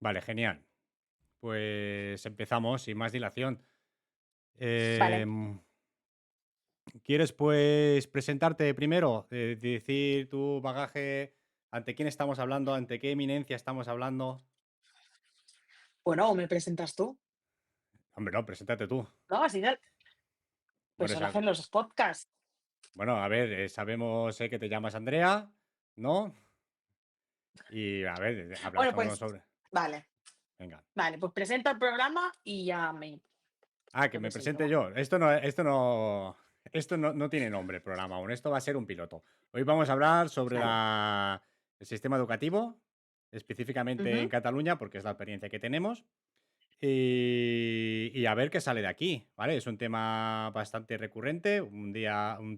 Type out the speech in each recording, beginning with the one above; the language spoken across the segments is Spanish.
Vale, genial. Pues empezamos sin más dilación. Vale. Em, ¿Quieres pues presentarte primero? Decir tu bagaje, ante quién estamos hablando, ante qué eminencia estamos hablando. Bueno, o me presentas tú, Hombre, no, preséntate tú. ¿no? Así de Por pues solo eso, hacen los podcasts. bueno, a ver, sabemos que te llamas Andrea, ¿no? Y a ver, Bueno, hablamos pues sobre. vale, Venga. vale, pues presento el programa y ya Ah, que lo me presento, presente va. yo. Esto no tiene nombre el programa aún. Esto va a ser un piloto. Hoy vamos a hablar sobre Vale. el sistema educativo, específicamente en Ujú. Cataluña, porque es la experiencia que tenemos. Y a ver qué sale de aquí, ¿vale? Es un tema bastante recurrente, un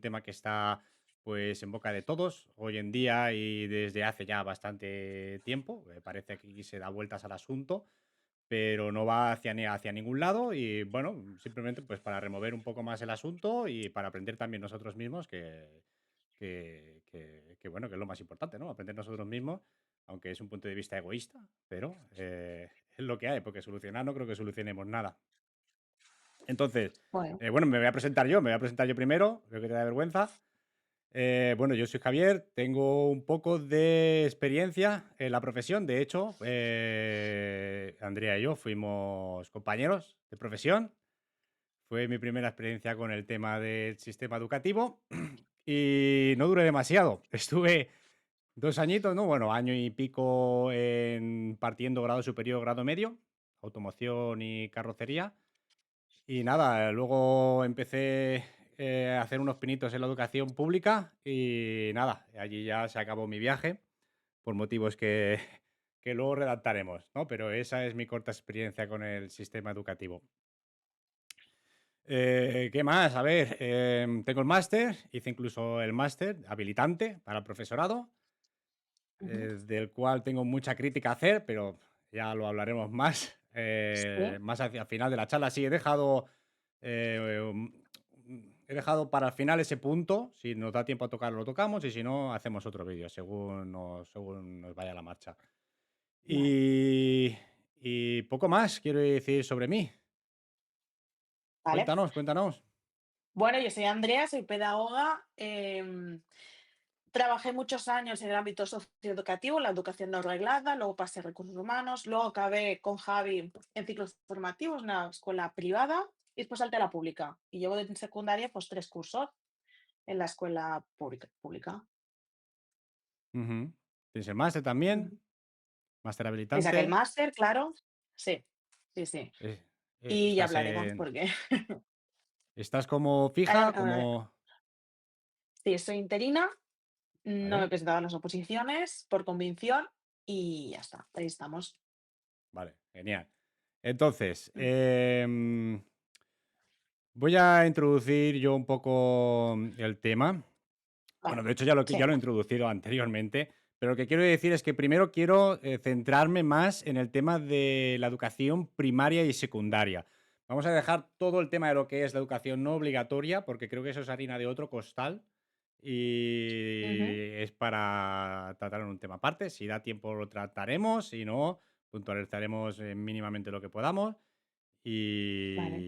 tema que está pues en boca de todos hoy en día y desde hace ya bastante tiempo. Parece que aquí se da vueltas al asunto, pero no va hacia ningún lado y bueno, simplemente pues para remover un poco más el asunto y para aprender también nosotros mismos bueno, que es lo más importante, ¿no? Aprender nosotros mismos, aunque es un punto de vista egoísta, pero es lo que hay, porque solucionar no creo que solucionemos nada. Entonces, Bueno, bueno, me voy a presentar yo primero, creo que te da vergüenza. Bueno, yo soy Javier, tengo un poco de experiencia en la profesión. De hecho, Andrea y yo fuimos compañeros de profesión. Fue mi primera experiencia con el tema del sistema educativo y no duré demasiado. Estuve 2 añitos, ¿no? Bueno, año y pico partiendo grado superior, grado medio, automoción y carrocería. Y nada, luego empecé a hacer unos pinitos en la educación pública y nada, allí ya se acabó mi viaje por motivos que luego redactaremos, ¿no? Pero esa es mi corta experiencia con el sistema educativo. ¿Qué más? A ver, tengo el máster, hice incluso el máster habilitante para el profesorado, ujú. del cual tengo mucha crítica a hacer, pero ya lo hablaremos más, Sí, más hacia el final de la charla. Sí, he dejado para el final ese punto. Si nos da tiempo a tocarlo, lo tocamos y si no, hacemos otro vídeo según nos vaya la marcha. vale. Y poco más quiero decir sobre mí. Vale. Cuéntanos, cuéntanos. Bueno, yo soy Andrea, soy pedagoga. Trabajé muchos años en el ámbito socioeducativo, la educación no reglada, luego pasé a recursos humanos, luego acabé con Javi en ciclos formativos, una escuela privada, y después salté a la pública. Y llevo en secundaria pues 3 cursos en la escuela pública. Ujú. ¿Tienes el máster también? Ujú. Máster Me saqué el habilitante. máster, claro. Sí, sí, sí. Eh, Y ya ¿Estás hablaremos en, por qué. estás como Ahora, fija? Como. sí, soy interina, no me he Vale, presentado a las oposiciones por convicción y ya está, ahí estamos. vale, genial. Entonces, Mm, voy a introducir yo un poco el tema. Bueno, vale, de hecho ya lo sí. he introducido anteriormente, pero lo que quiero decir es que primero quiero centrarme más en el tema de la educación primaria y secundaria. Vamos a dejar todo el tema de lo que es la educación no obligatoria, porque creo que eso es harina de otro costal Ujú. y es para tratar en un tema aparte. Si da tiempo lo trataremos, si no, puntualizaremos mínimamente lo que podamos Vale,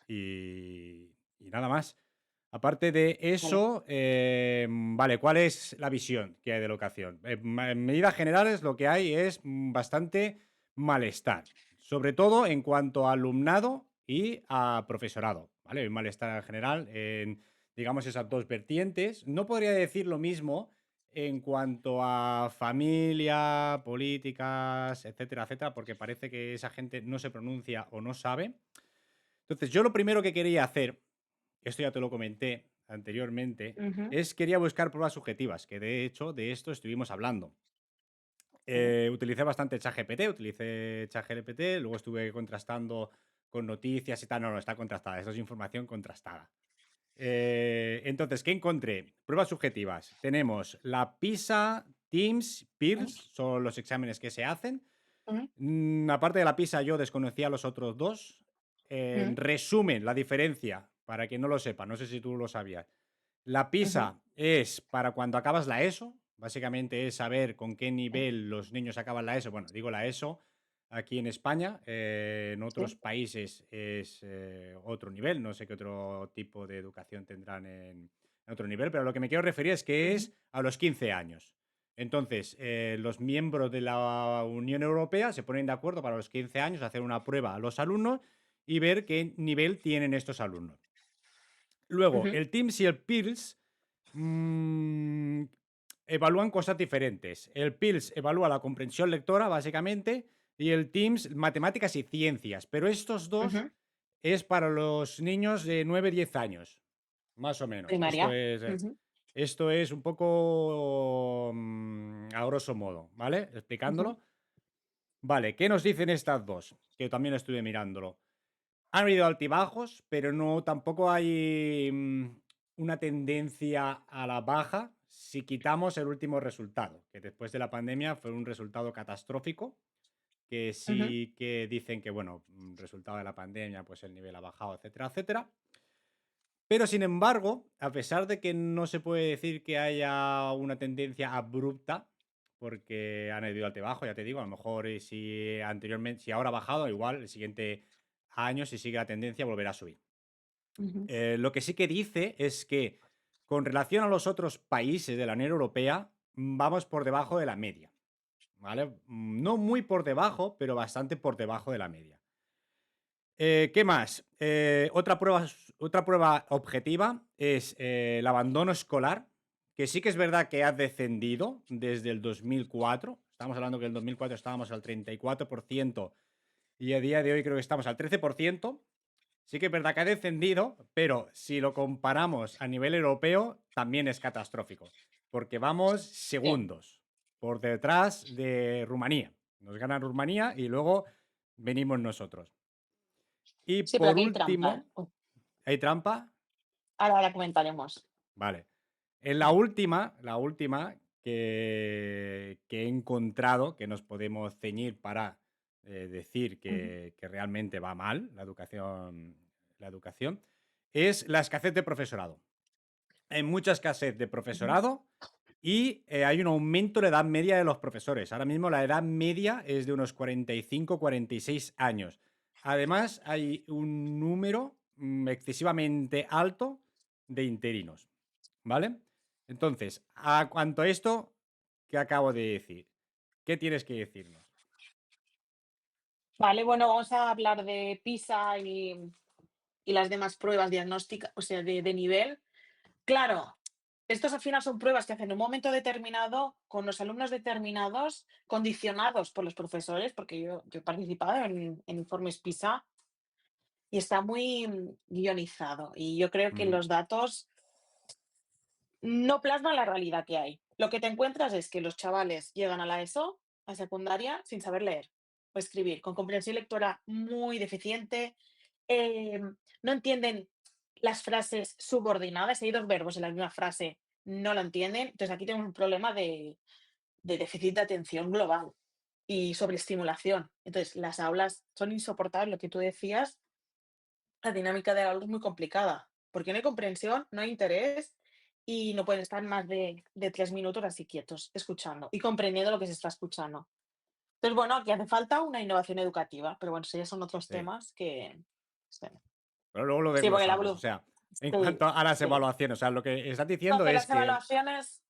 y, y nada más. Aparte de vale. eso, vale, ¿cuál es la visión que hay de la educación? En medidas generales, lo que hay es bastante malestar, sobre todo en cuanto a alumnado y a profesorado, ¿vale? Hay un malestar en general en, digamos, esas dos vertientes. No podría decir lo mismo en cuanto a familia, políticas, etcétera, etcétera, porque parece que esa gente no se pronuncia o no sabe. Entonces, yo lo primero que quería hacer, esto ya te lo comenté anteriormente, Ujú. es quería buscar pruebas subjetivas, que de hecho de esto estuvimos hablando. Sí. Utilicé bastante ChatGPT, utilicé ChatGPT, luego estuve contrastando con noticias y tal. No, no, está contrastada, esto es información contrastada. Entonces, ¿qué encontré? Pruebas subjetivas. Tenemos la PISA, TIMSS, Ujú, PIRLS, son los exámenes que se hacen. ujú, Aparte de la PISA, yo desconocía los otros dos. En ujú, resumen, la diferencia, para quien no lo sepa, no sé si tú lo sabías. La ujú. PISA es para cuando acabas la ESO. Básicamente es saber con qué Sí. nivel los niños acaban la ESO. Bueno, digo la ESO. aquí en España. En otros Sí. países es otro nivel. No sé qué otro tipo de educación tendrán en otro nivel, pero lo que me quiero referir es que Ujú, es a los 15 años. Entonces, los miembros de la Unión Europea se ponen de acuerdo para los 15 años hacer una prueba a los alumnos y ver qué nivel tienen estos alumnos. Luego, ujú, el Teams y el PIRLS mm, evalúan cosas diferentes. El PIRLS evalúa la comprensión lectora, básicamente, y el Teams matemáticas y ciencias. Pero estos dos ujú. es para los niños de 9 10 años, más o menos. Primaria. Ujú, Esto es un poco a grosso modo, ¿vale? ujú, Explicándolo. Vale, ¿qué nos dicen estas dos? Que también estuve mirándolo. Han habido altibajos, pero no tampoco hay una tendencia a la baja si quitamos el último resultado, que después de la pandemia fue un resultado catastrófico, que ujú, sí que dicen que, bueno, resultado de la pandemia, pues el nivel ha bajado, etcétera, etcétera. Pero sin embargo, a pesar de que no se puede decir que haya una tendencia abrupta, porque han ido altibajo, ya te digo, a lo mejor si anteriormente, si ahora ha bajado, igual el siguiente año, si sigue la tendencia, volverá a subir. ujú, Lo que sí que dice es que con relación a los otros países de la Unión Europea, vamos por debajo de la media, ¿vale? No muy por debajo, pero bastante por debajo de la media. ¿Qué más? Otra prueba objetiva es el abandono escolar, que sí que es verdad que ha descendido desde el 2004. Estamos hablando que en el 2004 estábamos al 34% y a día de hoy creo que estamos al 13%. Sí que es verdad que ha descendido, pero si lo comparamos a nivel europeo, también es catastrófico, porque vamos sí. segundos por detrás de Rumanía. Nos gana Rumanía y luego venimos nosotros. Y Sí, pero por aquí hay trampa, ¿eh? último, ¿hay trampa? Ahora comentaremos. Vale. En Mm, la última que he encontrado, que nos podemos ceñir para decir ujú, que realmente va mal la educación, es la escasez de profesorado. Hay mucha escasez de ujú. profesorado y hay un aumento de la edad media de los profesores. Ahora mismo la edad media es de unos 45 46 años. Además, hay un número excesivamente alto de interinos. ¿Vale? Entonces, a cuanto a esto que acabo de decir, ¿qué tienes que decirnos? Vale, bueno, vamos a hablar de PISA y las demás pruebas diagnósticas, o sea, de nivel. Claro, estos al final son pruebas que hacen en un momento determinado, con los alumnos determinados, condicionados por los profesores, porque yo he participado en informes PISA y está muy guionizado. Y yo creo que Ujú, los datos no plasman la realidad que hay. Lo que te encuentras es que los chavales llegan a la ESO, a secundaria, sin saber leer o escribir, con comprensión lectora muy deficiente, no entienden las frases subordinadas, si hay dos verbos en la misma frase, no lo entienden. Entonces aquí tenemos un problema de déficit de atención global y sobreestimulación. Entonces las aulas son insoportables, lo que tú decías, la dinámica del aula es muy complicada, porque no hay comprensión, no hay interés y no pueden estar más de 3 minutos así quietos, escuchando y comprendiendo lo que se está escuchando. Entonces, bueno, aquí hace falta una innovación educativa, pero bueno, eso ya son otros sí. temas que sí. Pero luego lo Sí, porque la desglosamos. O blu sea, en sí, cuanto a las sí. evaluaciones, o sea, lo que estás diciendo Entonces, es las que evaluaciones,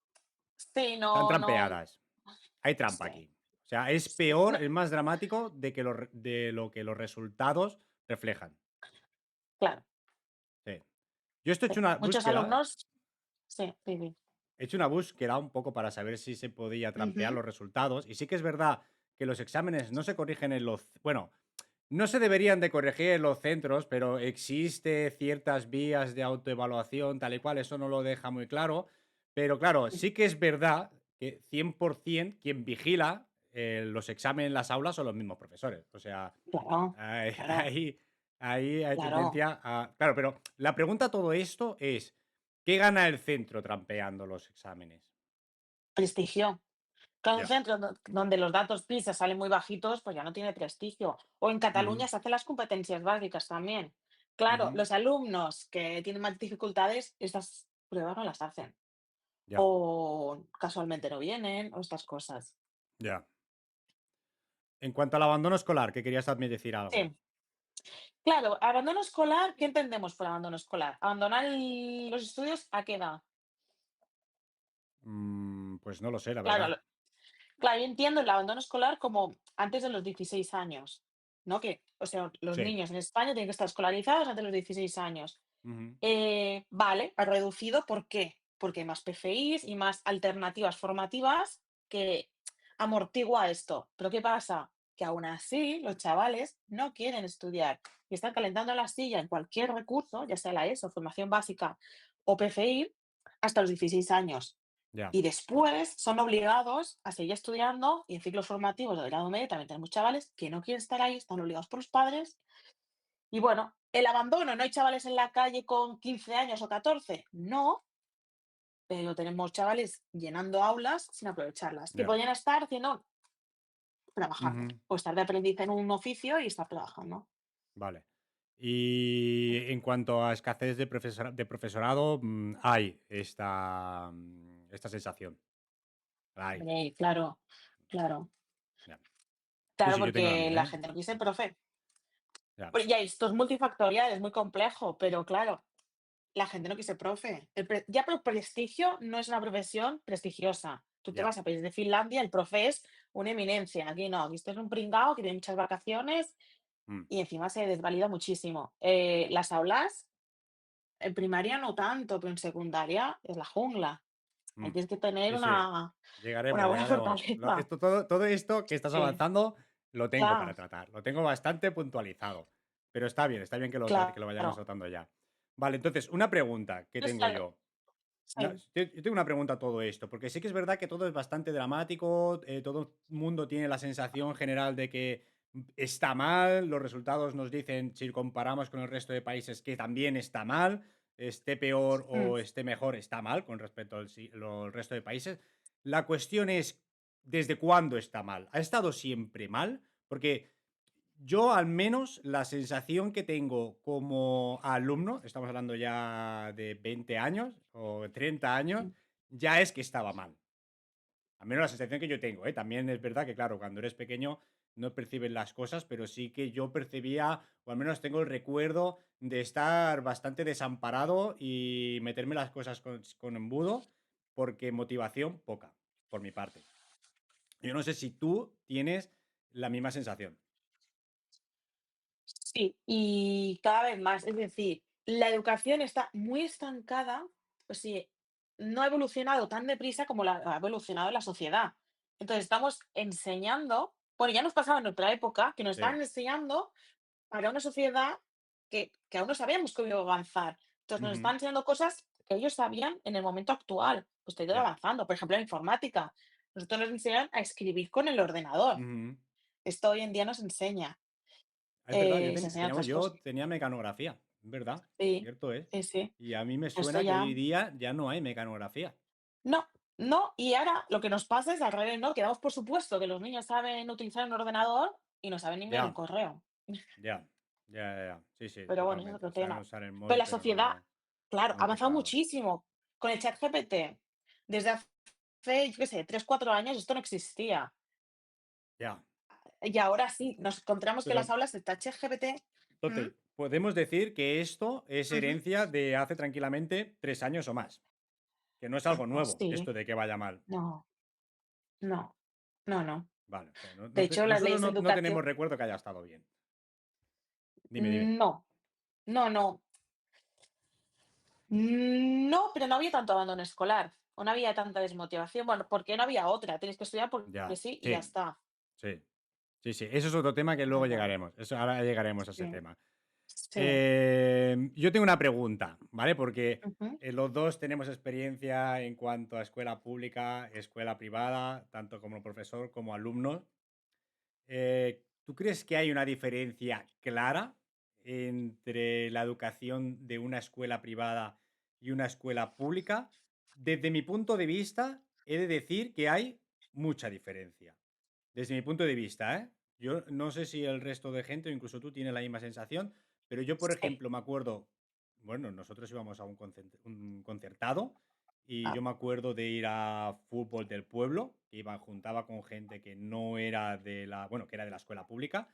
sí, están no, trampeadas. Hay trampa sí, aquí. O sea, es sí. No, peor, es más dramático de lo que los resultados reflejan. claro, Sí. Yo esto he sí. hecho una Muchos búsqueda. alumnos sí, sí, sí. He hecho una búsqueda un poco para saber si se podía trampear Ujú, los resultados. Y sí que es verdad que los exámenes no se corrigen en los. Bueno, no se deberían de corregir en los centros, pero existe ciertas vías de autoevaluación, tal y cual, eso no lo deja muy claro. Pero claro, ujú. sí que es verdad que 100% quien vigila los exámenes en las aulas son los mismos profesores. O sea, Claro, ahí, claro, ahí, ahí hay claro. tendencia a. Claro, pero la pregunta a todo esto es: ¿qué gana el centro trampeando los exámenes? Prestigio. Cada un Ya. centro donde los datos PISA salen muy bajitos, pues ya no tiene prestigio. O en Ujú, Cataluña se hacen las competencias básicas también. Claro, ujú, los alumnos que tienen más dificultades, estas pruebas no las hacen. ya, O casualmente no vienen, o estas cosas. ya. En cuanto al abandono escolar, que querías también decir algo. Sí. Claro, abandono escolar, ¿qué entendemos por abandono escolar? ¿Abandonar los estudios a qué edad? Pues no lo sé, la Claro, verdad. claro, yo entiendo el abandono escolar como antes de los 16 años, ¿no? Que, o sea, los Sí. niños en España tienen que estar escolarizados antes de los 16 años. Ujú. Vale, ha reducido, ¿por qué? Porque hay más PFIs y más alternativas formativas que amortigua esto. Pero ¿qué pasa? Que aún así los chavales no quieren estudiar y están calentando la silla en cualquier recurso, ya sea la ESO, formación básica o PFI, hasta los 16 años. Ya. Y después son obligados a seguir estudiando y en ciclos formativos de grado medio también tenemos chavales que no quieren estar ahí, están obligados por los padres y bueno, el abandono, ¿no hay chavales en la calle con 15 años o 14? No, pero tenemos chavales llenando aulas sin aprovecharlas, que Ya. podrían estar haciendo trabajando, Ujú. o estar de aprendiz en un oficio y estar trabajando. Vale. Y en cuanto a escasez de profesorado, hay esta sensación. La hay. Hombre, claro, claro, Ya. Sí, claro, sí, yo tengo la porque mía, la ¿eh? gente no quiere ser profe. Ya. Pues ya esto es multifactorial, es muy complejo, pero claro, la gente no quiere ser profe. Ya por prestigio no es una profesión prestigiosa. Tú te Ya. vas a países de Finlandia, el profe es una eminencia. Aquí no, aquí esto es un pringao que tiene muchas vacaciones Mm, y encima se desvalida muchísimo. Las aulas, en primaria no tanto, pero en secundaria es la jungla. Ahí mm. tienes que tener Sí, sí. una Llegaremos, buena llegaremos. fortaleza. Todo esto que estás Sí, avanzando lo tengo para claro, tratar. Lo tengo bastante puntualizado. Pero está bien que lo vayamos claro. tratando ya. Vale, entonces, una pregunta que Entonces, tengo claro, yo. No, sí. yo tengo una pregunta a todo esto, porque sí que es verdad que todo es bastante dramático, todo el mundo tiene la sensación general de que está mal, los resultados nos dicen, si comparamos con el resto de países, que también está mal, esté peor Mm. o esté mejor, está mal con respecto al resto de países. La cuestión es, ¿desde cuándo está mal? ¿Ha estado siempre mal? Porque yo, al menos, la sensación que tengo como alumno, estamos hablando ya de 20 años o 30 años, Mm. ya es que estaba mal. Al menos la sensación que yo tengo, ¿eh? También es verdad que, claro, cuando eres pequeño no percibes las cosas, pero sí que yo percibía, o al menos tengo el recuerdo de estar bastante desamparado y meterme las cosas con embudo, porque motivación poca, por mi parte. Yo no sé si tú tienes la misma sensación. Sí, y cada vez más. Es decir, la educación está muy estancada, pues sí, no ha evolucionado tan deprisa como ha evolucionado la sociedad. Entonces, estamos enseñando, bueno, ya nos pasaba en nuestra época, que nos Sí. estaban enseñando para una sociedad que aún no sabíamos cómo iba a avanzar. Entonces, nos Ujú. están enseñando cosas que ellos sabían en el momento actual. Pues te ha ido Ya. avanzando. Por ejemplo, la informática. Nosotros nos enseñan a escribir con el ordenador. Ujú. Esto hoy en día nos enseña. Es verdad, Se enseñan otras yo cosas. tenía mecanografía, es verdad, Sí, cierto es. sí, sí. Y a mí me Esto suena que ya hoy día ya no hay mecanografía. no, no, y ahora lo que nos pasa es al revés, ¿no? Que damos por supuesto que los niños saben utilizar un ordenador y no saben ni enviar un Ya, correo. ya, ya. Sí, sí, Pero bueno, eso es totalmente. otro Saben tema. usar el Pero móvil, la pero sociedad, no, claro, no ha el avanzado teclado. muchísimo. Con el ChatGPT, desde hace, yo qué sé, 3 4 años esto no existía. Ya, Y ahora sí, nos encontramos que en las pero aulas está ChatGPT. ¿Mm? entonces, podemos decir que esto es Ujú. herencia de hace tranquilamente 3 años o más, que no es algo nuevo, Sí, esto de que vaya mal. no, no, no, no. Vale, o sea, De hecho, las nosotros leyes no educativas, tenemos recuerdo que haya estado bien. Dime. no, no, no. No, pero no había tanto abandono escolar, o no había tanta desmotivación, bueno, porque no había otra, tienes que estudiar porque Ya, sí y ya sí, está. sí. Sí, sí, eso es otro tema que luego Pero llegaremos. Eso, ahora llegaremos a ese sí, tema. sí, Yo tengo una pregunta, ¿vale? Porque ujú, los dos tenemos experiencia en cuanto a escuela pública, escuela privada, tanto como profesor como alumno. ¿Tú crees que hay una diferencia clara entre la educación de una escuela privada y una escuela pública? Desde mi punto de vista, he de decir que hay mucha diferencia. Desde mi punto de vista, ¿eh? Yo no sé si el resto de gente o incluso tú tienes la misma sensación, pero yo, por sí, ejemplo, me acuerdo, bueno, nosotros íbamos a un concertado y yo Ah, me acuerdo de ir a fútbol del pueblo, que iba, juntaba con gente que no era de la, bueno, que era de la escuela pública,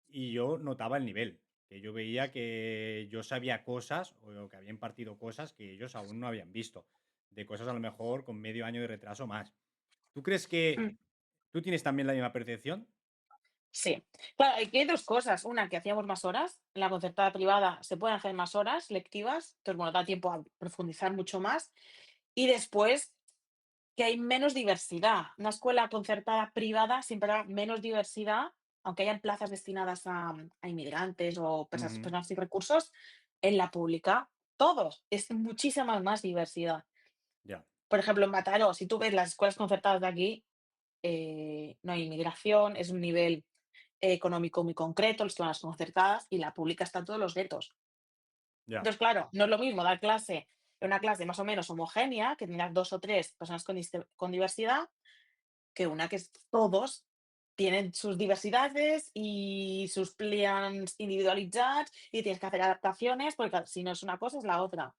y yo notaba el nivel, que yo veía que yo sabía cosas o que había impartido cosas que ellos aún no habían visto, de cosas a lo mejor con medio año de retraso más. ¿Tú crees que mm, tú tienes también la misma percepción? sí. Claro, aquí hay 2 cosas. Una, que hacíamos más horas. En la concertada privada se pueden hacer más horas lectivas, entonces, bueno, da tiempo a profundizar mucho más. Y después, que hay menos diversidad. Una escuela concertada privada siempre habrá menos diversidad, aunque hayan plazas destinadas a inmigrantes o Ujú. personas sin recursos, en la pública, todos, es muchísima más diversidad. Ya, Por ejemplo, en Mataró, si tú ves las escuelas concertadas de aquí, no hay inmigración, es un nivel económico muy concreto, los que van a las concertadas, y la pública están todos los guetos. ya. Entonces, claro, no es lo mismo dar clase en una clase más o menos homogénea, que tendrás 2 o 3 personas con diversidad, que una que es todos tienen sus diversidades y sus plans individualitzats y tienes que hacer adaptaciones, porque si no es una cosa, es la otra.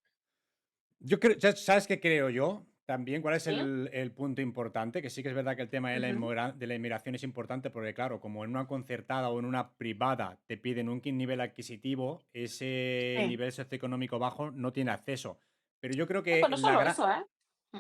Yo creo, ¿sabes qué creo yo? También, ¿cuál es ¿Sí? el punto importante? Que sí que es verdad que el tema de Ujú. de la inmigración es importante porque, claro, como en una concertada o en una privada te piden un nivel adquisitivo, ese Sí. nivel socioeconómico bajo no tiene acceso. Pero yo creo Pues que no solo eso, ¿eh? Mm,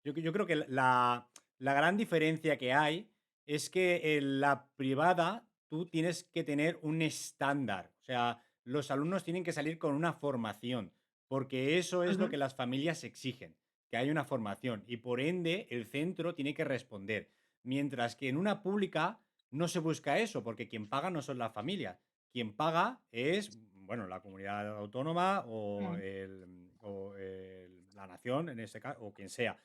yo creo que la gran diferencia que hay es que en la privada tú tienes que tener un estándar. O sea, los alumnos tienen que salir con una formación, porque eso es lo ujú. que las familias exigen, que hay una formación y por ende el centro tiene que responder. Mientras que en una pública no se busca eso, porque quien paga no son las familias. Quien paga es, bueno, la comunidad autónoma o, Mm, la nación, en este caso, o quien sea.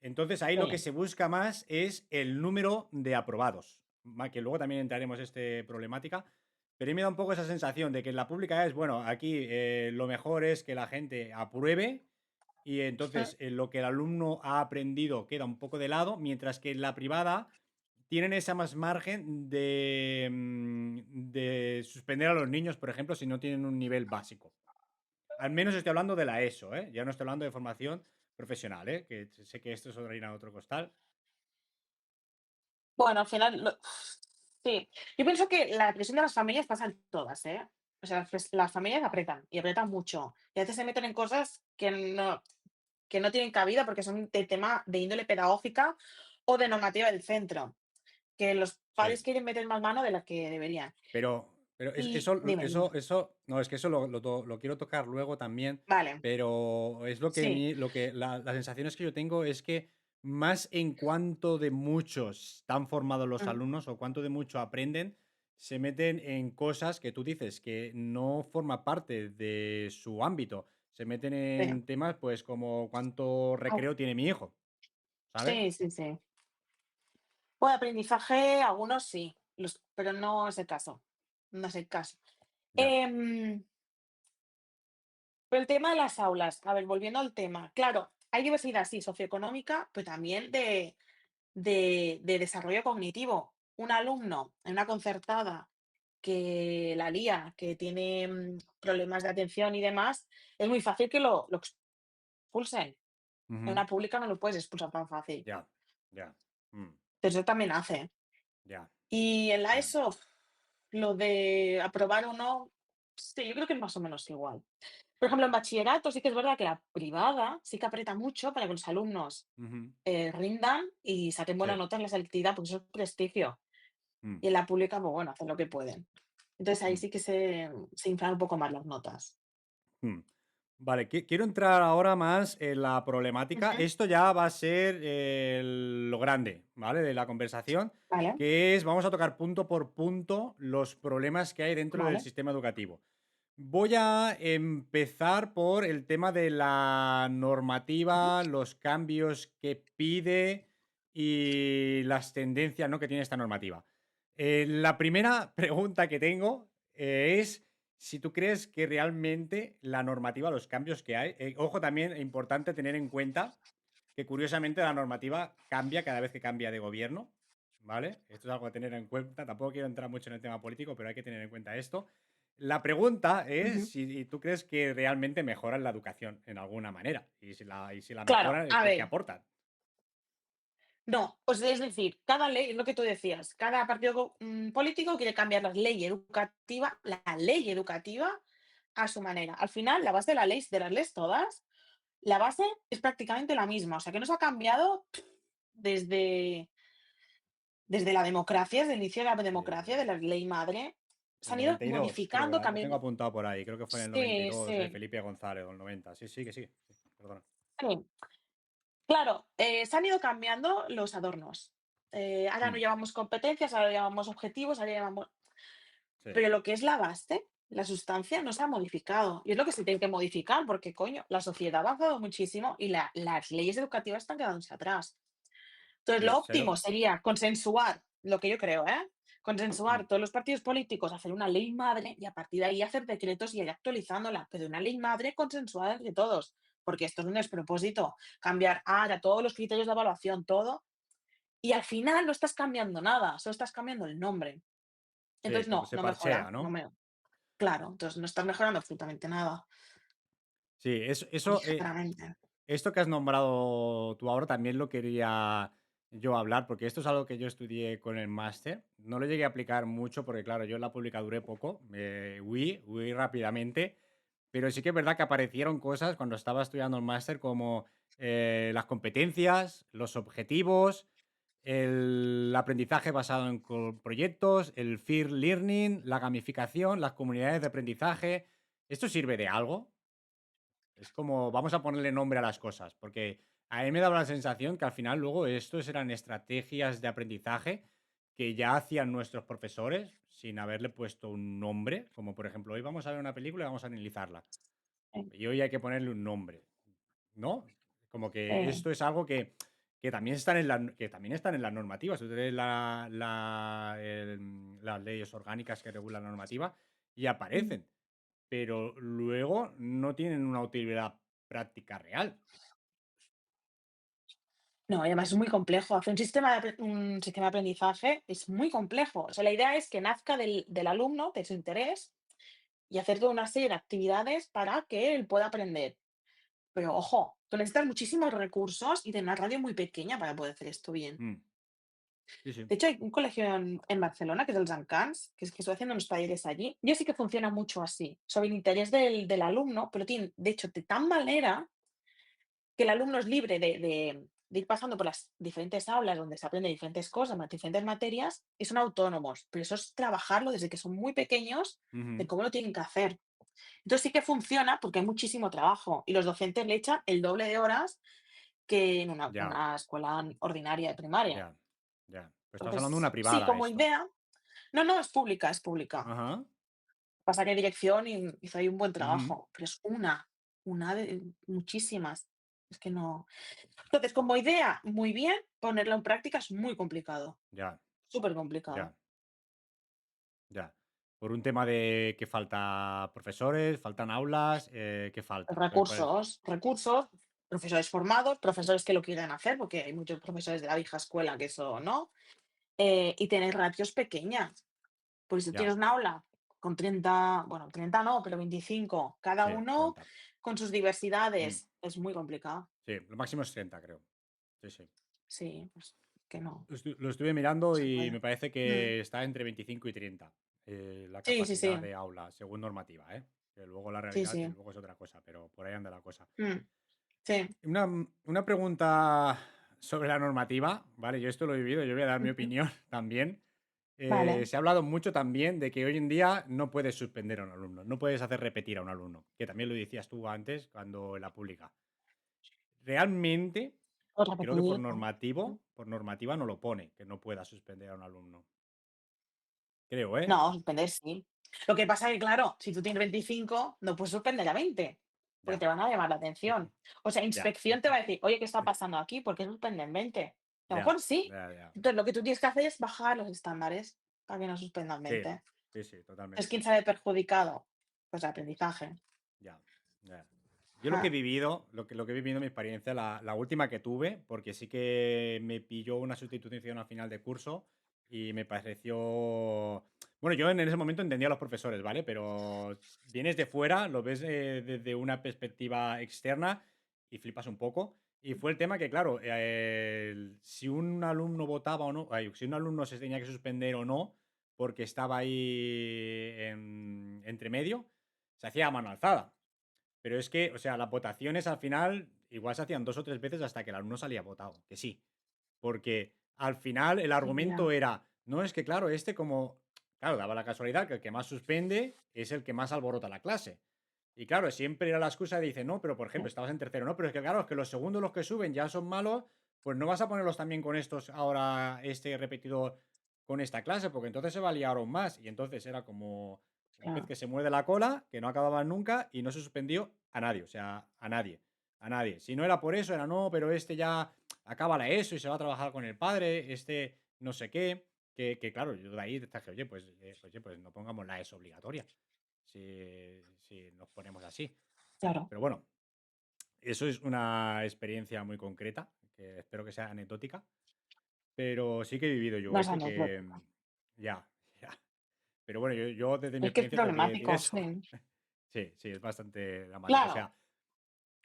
Entonces, ahí lo que sí, se busca más es el número de aprobados, que luego también entraremos en esta problemática, pero a mí me da un poco esa sensación de que en la pública es, bueno, aquí lo mejor es que la gente apruebe y mm, entonces lo que el alumno ha aprendido queda un poco de lado, mientras que en la privada tienen esa más margen de suspender a los niños, por ejemplo, si no tienen un nivel básico. Al menos estoy hablando de la ESO, ¿eh? Ya no estoy hablando de formación profesional, ¿eh? Que sé que esto es otra harina de otro costal. bueno, al final sí. Yo pienso que la presión de las familias pasa en todas, ¿eh? O sea, las familias apretan, y apretan mucho, y a veces se meten en cosas que no tienen cabida porque son de tema de índole pedagógica o de normativa del centro, que los padres Sí. quieren meter más mano de la que deberían. Pero Y dime, dime. no, es que eso lo quiero tocar luego también, Vale, pero es lo que, sí, las sensaciones que yo tengo es que más en cuanto de muchos están formados los mm, alumnos o cuánto de mucho aprenden, se meten en cosas que tú dices que no forma parte de su ámbito. Se meten sí. en temas pues como cuánto Au, recreo tiene mi hijo, ¿sabes? sí, sí, sí. Bueno, aprendizaje, algunos sí, pero no es el caso, no es el caso. Ya. Em, pero el tema de las aulas, a ver, volviendo al tema, claro, hay diversidad, sí, socioeconómica, pero también de desarrollo cognitivo. Un alumno en una concertada que la lía, que tiene, problemas de atención y demás, es muy fácil que lo expulsen. En Ujú. una pública no lo puedes expulsar tan fácil. Ya, ya. Mm, Pero eso también hace. ya, Y en la ya. ESO, lo de aprobar o no, sí, yo creo que es más o menos igual. Por ejemplo, en bachillerato sí que es verdad que la privada sí que aprieta mucho para que los alumnos, Ujú. rindan y saquen buena Sí. nota en la selectividad, porque eso es prestigio. Mm, Y en la pública, pues bueno, hacen lo que pueden. Entonces ahí mm. sí que se inflan un poco más las notas. Mm. Vale, quiero entrar ahora más en la problemática. Ujú. Esto ya va a ser lo grande, ¿vale? De la conversación, Vale, que es, vamos a tocar punto por punto los problemas que hay dentro del vale. sistema educativo. Voy a empezar por el tema de la Ujú. normativa, los cambios que pide y las tendencias, ¿no?, que tiene esta normativa. La primera pregunta que tengo es si tú crees que realmente la normativa, los cambios que hay, ojo también, importante tener en cuenta que curiosamente la normativa cambia cada vez que cambia de gobierno, ¿vale? Esto es algo a tener en cuenta. Tampoco quiero entrar mucho en el tema político, pero hay que tener en cuenta esto. La pregunta Ujú. es si tú crees que realmente mejoran la educación en alguna manera. Y si la Claro, mejoran, a ¿qué ver, aportan? no, pues es decir, cada ley, es lo que tú decías, cada partido político quiere cambiar la ley educativa a su manera. Al final, la base de las leyes todas, la base es prácticamente la misma. O sea, que no se ha cambiado desde, desde la democracia, desde el inicio de la democracia, de Eh, la ley madre. Se el han ido 92, creo, modificando, lo tengo cambiando. apuntado por ahí. Creo que fue en el Sí, 92 de sí, Felipe González o el 90. Sí, sí, que sí. Sí, perdona. sí. Claro, se han ido cambiando los adornos. Ahora no Mm, llamamos competencias, ahora llamamos objetivos, ahora llamamos. sí, Pero lo que es la base, la sustancia, no se ha modificado. Y es lo que se tiene que modificar, porque, coño, la sociedad ha avanzado muchísimo y las leyes educativas están quedándose atrás. Entonces, sí, lo óptimo sería consensuar, lo que yo creo, ¿eh? mm, Consensuar todos los partidos políticos, hacer una ley madre y a partir de ahí hacer decretos y ir actualizándola, pero una ley madre consensuada entre todos, porque esto es un despropósito. Cambiar ahora todos los criterios de evaluación, todo, y al final no estás cambiando nada, solo estás cambiando el nombre. sí, Entonces, como no, se no parchea, mejora, ¿no? claro, entonces no estás mejorando absolutamente nada, Sí, eso, ligeramente. esto que has nombrado tú ahora también lo quería yo hablar, porque esto es algo que yo estudié con el máster. No lo llegué a aplicar mucho porque, claro, yo en la pública duré poco, huí rápidamente, pero sí que es verdad que aparecieron cosas cuando estaba estudiando el máster como las competencias, los objetivos, el aprendizaje basado en proyectos, el peer learning, la gamificación, las comunidades de aprendizaje. ¿Esto sirve de algo? Es como, vamos a ponerle nombre a las cosas, porque a mí me daba la sensación que al final luego estos eran estrategias de aprendizaje que ya hacían nuestros profesores sin haberle puesto un nombre, como por ejemplo, hoy vamos a ver una película y vamos a analizarla. Sí, Y hoy hay que ponerle un nombre, ¿no? Como que sí, esto es algo que también están que también están en las normativas. Tú tienes las leyes orgánicas que regulan la normativa y mm. aparecen, pero luego no tienen una utilidad práctica real. No, y además es muy complejo. Hacer un sistema de aprendizaje es muy complejo. O sea, la idea es que nazca del alumno, de su interés, y hacer toda una serie de actividades para que él pueda aprender. Pero ojo, tú necesitas muchísimos recursos y tener una radio muy pequeña para poder hacer esto bien. Mm, sí, sí. De hecho, hay un colegio en Barcelona, que es el Sant Cans, que es que estoy haciendo unos talleres allí. Yo sí que funciona mucho así, sobre el interés del alumno, pero tiene, de hecho, de tal manera que el alumno es libre de ir pasando por las diferentes aulas donde se aprende diferentes cosas, diferentes materias, y son autónomos. Pero eso es trabajarlo desde que son muy pequeños, de Ujú. cómo lo tienen que hacer. Entonces sí que funciona porque hay muchísimo trabajo y los docentes le echan el doble de horas que en Ya, una escuela ordinaria de primaria. ya, ya. Pues estás hablando de una Entonces, sí, privada como esto. idea, no, no, es pública, es pública. Ajá. Pasa que dirección hizo ahí un buen Ujú. trabajo, pero es una de muchísimas. Es que no. Entonces, como idea, muy bien, ponerlo en práctica es muy complicado, Ya, súper complicado. ya, ya. Por un tema de que falta profesores, faltan aulas, ¿qué falta? ¿Cuál es? Recursos, profesores formados, profesores que lo quieran hacer, porque hay muchos profesores de la vieja escuela que eso no, y tener ratios pequeñas. Pues si Ya, tienes una aula con 30, bueno, 30 no, pero 25 cada sí, uno 30. con sus Mm, diversidades, es muy complicado. sí, lo máximo es 30, creo. Sí, sí. Sí, pues que no, Lo estuve no mirando se y puede. me parece Mm. que está entre 25 y 30 la Sí, sí, sí, capacidad de aula, según normativa, ¿eh? Que luego la sí, realidad sí. luego es otra cosa, pero por ahí anda la cosa. Mm. Sí. Una pregunta sobre la normativa, ¿vale? Yo esto lo he vivido, yo voy a dar mi Ujú. opinión también. Vale. Se ha hablado mucho también de que hoy en día no puedes suspender a un alumno, no puedes hacer repetir a un alumno, que también lo decías tú antes cuando en la pública. Realmente, O creo que repetir. Ujú. por normativa no lo pone, que no pueda suspender a un alumno. Creo, ¿eh? No, suspender sí. Lo que pasa que, claro, si tú tienes 25 no puedes suspender a 20 porque Ya, te van a llamar la atención. O sea, ya, inspección te va a decir: "Oye, ¿qué está pasando aquí? ¿Por qué suspenden 20?". A lo ya, mejor sí. ya, ya. Entonces, lo que tú tienes que hacer es bajar los estándares para que no suspendan Sí, 20. sí, sí, Entonces, totalmente. ¿quién sale perjudicado? Pues el aprendizaje. Ya, ya. Yo lo que he Ah, vivido, lo que he vivido en mi experiencia, la última que tuve, porque sí que me pilló una sustitución al final de curso y me pareció Bueno, yo en ese momento entendía a los profesores, ¿vale? Pero vienes de fuera, lo ves desde una perspectiva externa y flipas un poco. Y fue el tema que, claro, si un alumno votaba o no, si un alumno se tenía que suspender o no, porque estaba ahí entre medio, se hacía a mano alzada. Pero es que, o sea, las votaciones al final igual se hacían 2 o 3 veces hasta que el alumno salía votado, que sí. Porque al final el argumento Ya, era, no, es que claro, como, claro, daba la casualidad que el que más suspende es el que más alborota la clase. Y claro, siempre era la excusa de dice, no, pero por ejemplo, ya, estabas en tercero, no, pero es que claro, es que los segundos los que suben ya son malos, pues no vas a ponerlos también con estos ahora, este repetidor con esta clase, porque entonces se va a liar aún más. Y entonces era como un pez claro, que se muerde la cola, que no acababa nunca y no se suspendió a nadie, o sea, a nadie, a nadie. Si no era por eso, era no, pero este ya acaba la ESO y se va a trabajar con el padre, este no sé qué, que claro, yo de ahí dije, oye, pues no pongamos la ESO obligatoria, si nos ponemos así. claro. Pero bueno, eso es una experiencia muy concreta, que espero que sea anecdótica, pero sí que he vivido yo No es eso que anecdótico. ya, ya. Pero bueno, yo desde mi Es que es experiencia tengo que decir problemático, eso. sí. Sí, sí, es bastante dramático. O Claro. sea,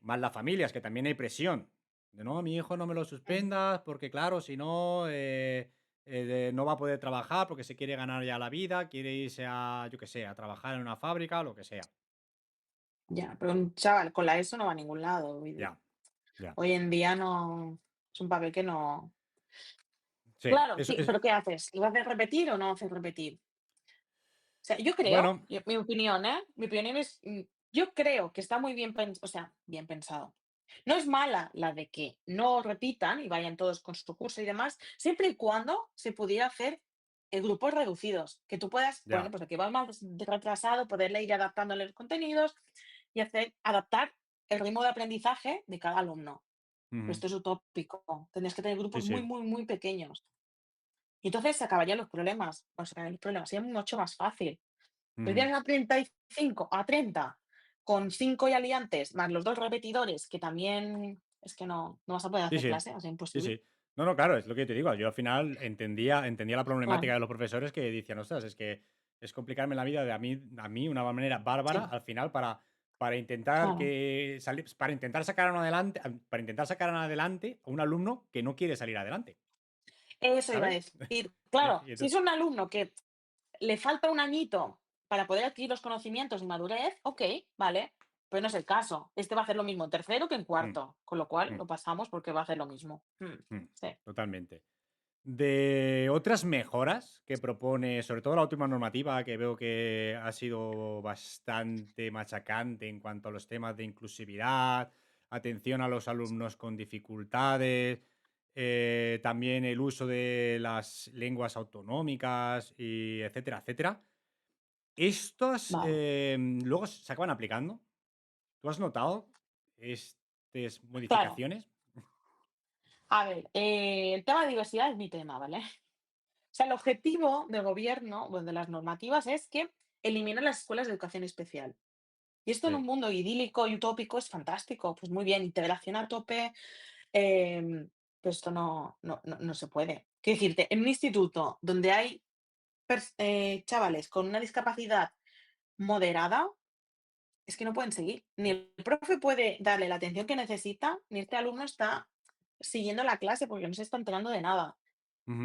más las familias, que también hay presión. De no, mi hijo no me lo Mm, suspendas, porque claro, si no, no va a poder trabajar porque se quiere ganar ya la vida, quiere irse a, yo qué sé, a trabajar en una fábrica, lo que sea. ya, pero un chaval con la ESO no va a ningún lado. Ya, ya. Hoy en día no es un papel que no. Sí, Claro, eso es. pero ¿qué haces? ¿Lo haces repetir o no haces repetir? O sea, yo creo, Bueno, mi opinión, ¿eh? Mi opinión es, yo creo que está muy bien o sea, bien pensado. No es mala la de que no repitan y vayan todos con su curso y demás, siempre y cuando se pudiera hacer en grupos reducidos, que tú puedas, bueno, ya. pues el que va más retrasado, poderle ir adaptándole los contenidos y adaptar el ritmo de aprendizaje de cada alumno. Pero Ujú. esto es utópico. Tendrías que tener Sí, grupos muy, sí. muy, muy pequeños. Y entonces se acabarían los problemas. O se acabarían los problemas. Sería mucho más fácil. Pero Ujú. tienes a 35, a 30, con 5 ya liantes, más los 2 repetidores, que también es que no vas a poder Sí, hacer sí. clase, o sea, Sí, imposible. sí. No, no, claro, es lo que te digo. Yo al final entendía la Claro, problemática de los profesores que decían, ostras, es que es complicarme la vida a mí de una manera bárbara sí, al final para intentar claro. para intentar sacar adelante, para intentar sacar adelante a un alumno que no quiere salir adelante, Eso iba a ¿sabes? decir. Claro, Y si es entonces, un alumno que le falta un añito para poder adquirir los conocimientos y madurez, okey, vale, pero no es el caso. Este va a hacer lo mismo en tercero que en mm, cuarto, con lo cual mm, lo pasamos porque va a hacer lo mismo. Sí, totalmente. De otras mejoras que propone, sobre todo la última normativa, que veo que ha sido bastante machacante en cuanto a los temas de inclusividad, atención a los alumnos con dificultades, también el uso de las lenguas autonómicas, y etcétera, etcétera. Estos vale. luego se acaban aplicando. ¿Tú has notado estas Claro, modificaciones? a ver, el tema de diversidad es mi tema, ¿vale? O sea, el objetivo del gobierno, bueno, de las normativas, es que eliminen las escuelas de educación especial. Y esto en un Sí. mundo idílico y utópico es fantástico. Pues muy bien, integración a tope, pero esto no se puede. Quiero decirte, en un instituto donde hay chavales con una discapacidad moderada, es que no pueden seguir. Ni el profe puede darle la atención que necesita, ni este alumno está siguiendo la clase porque no se está enterando de nada.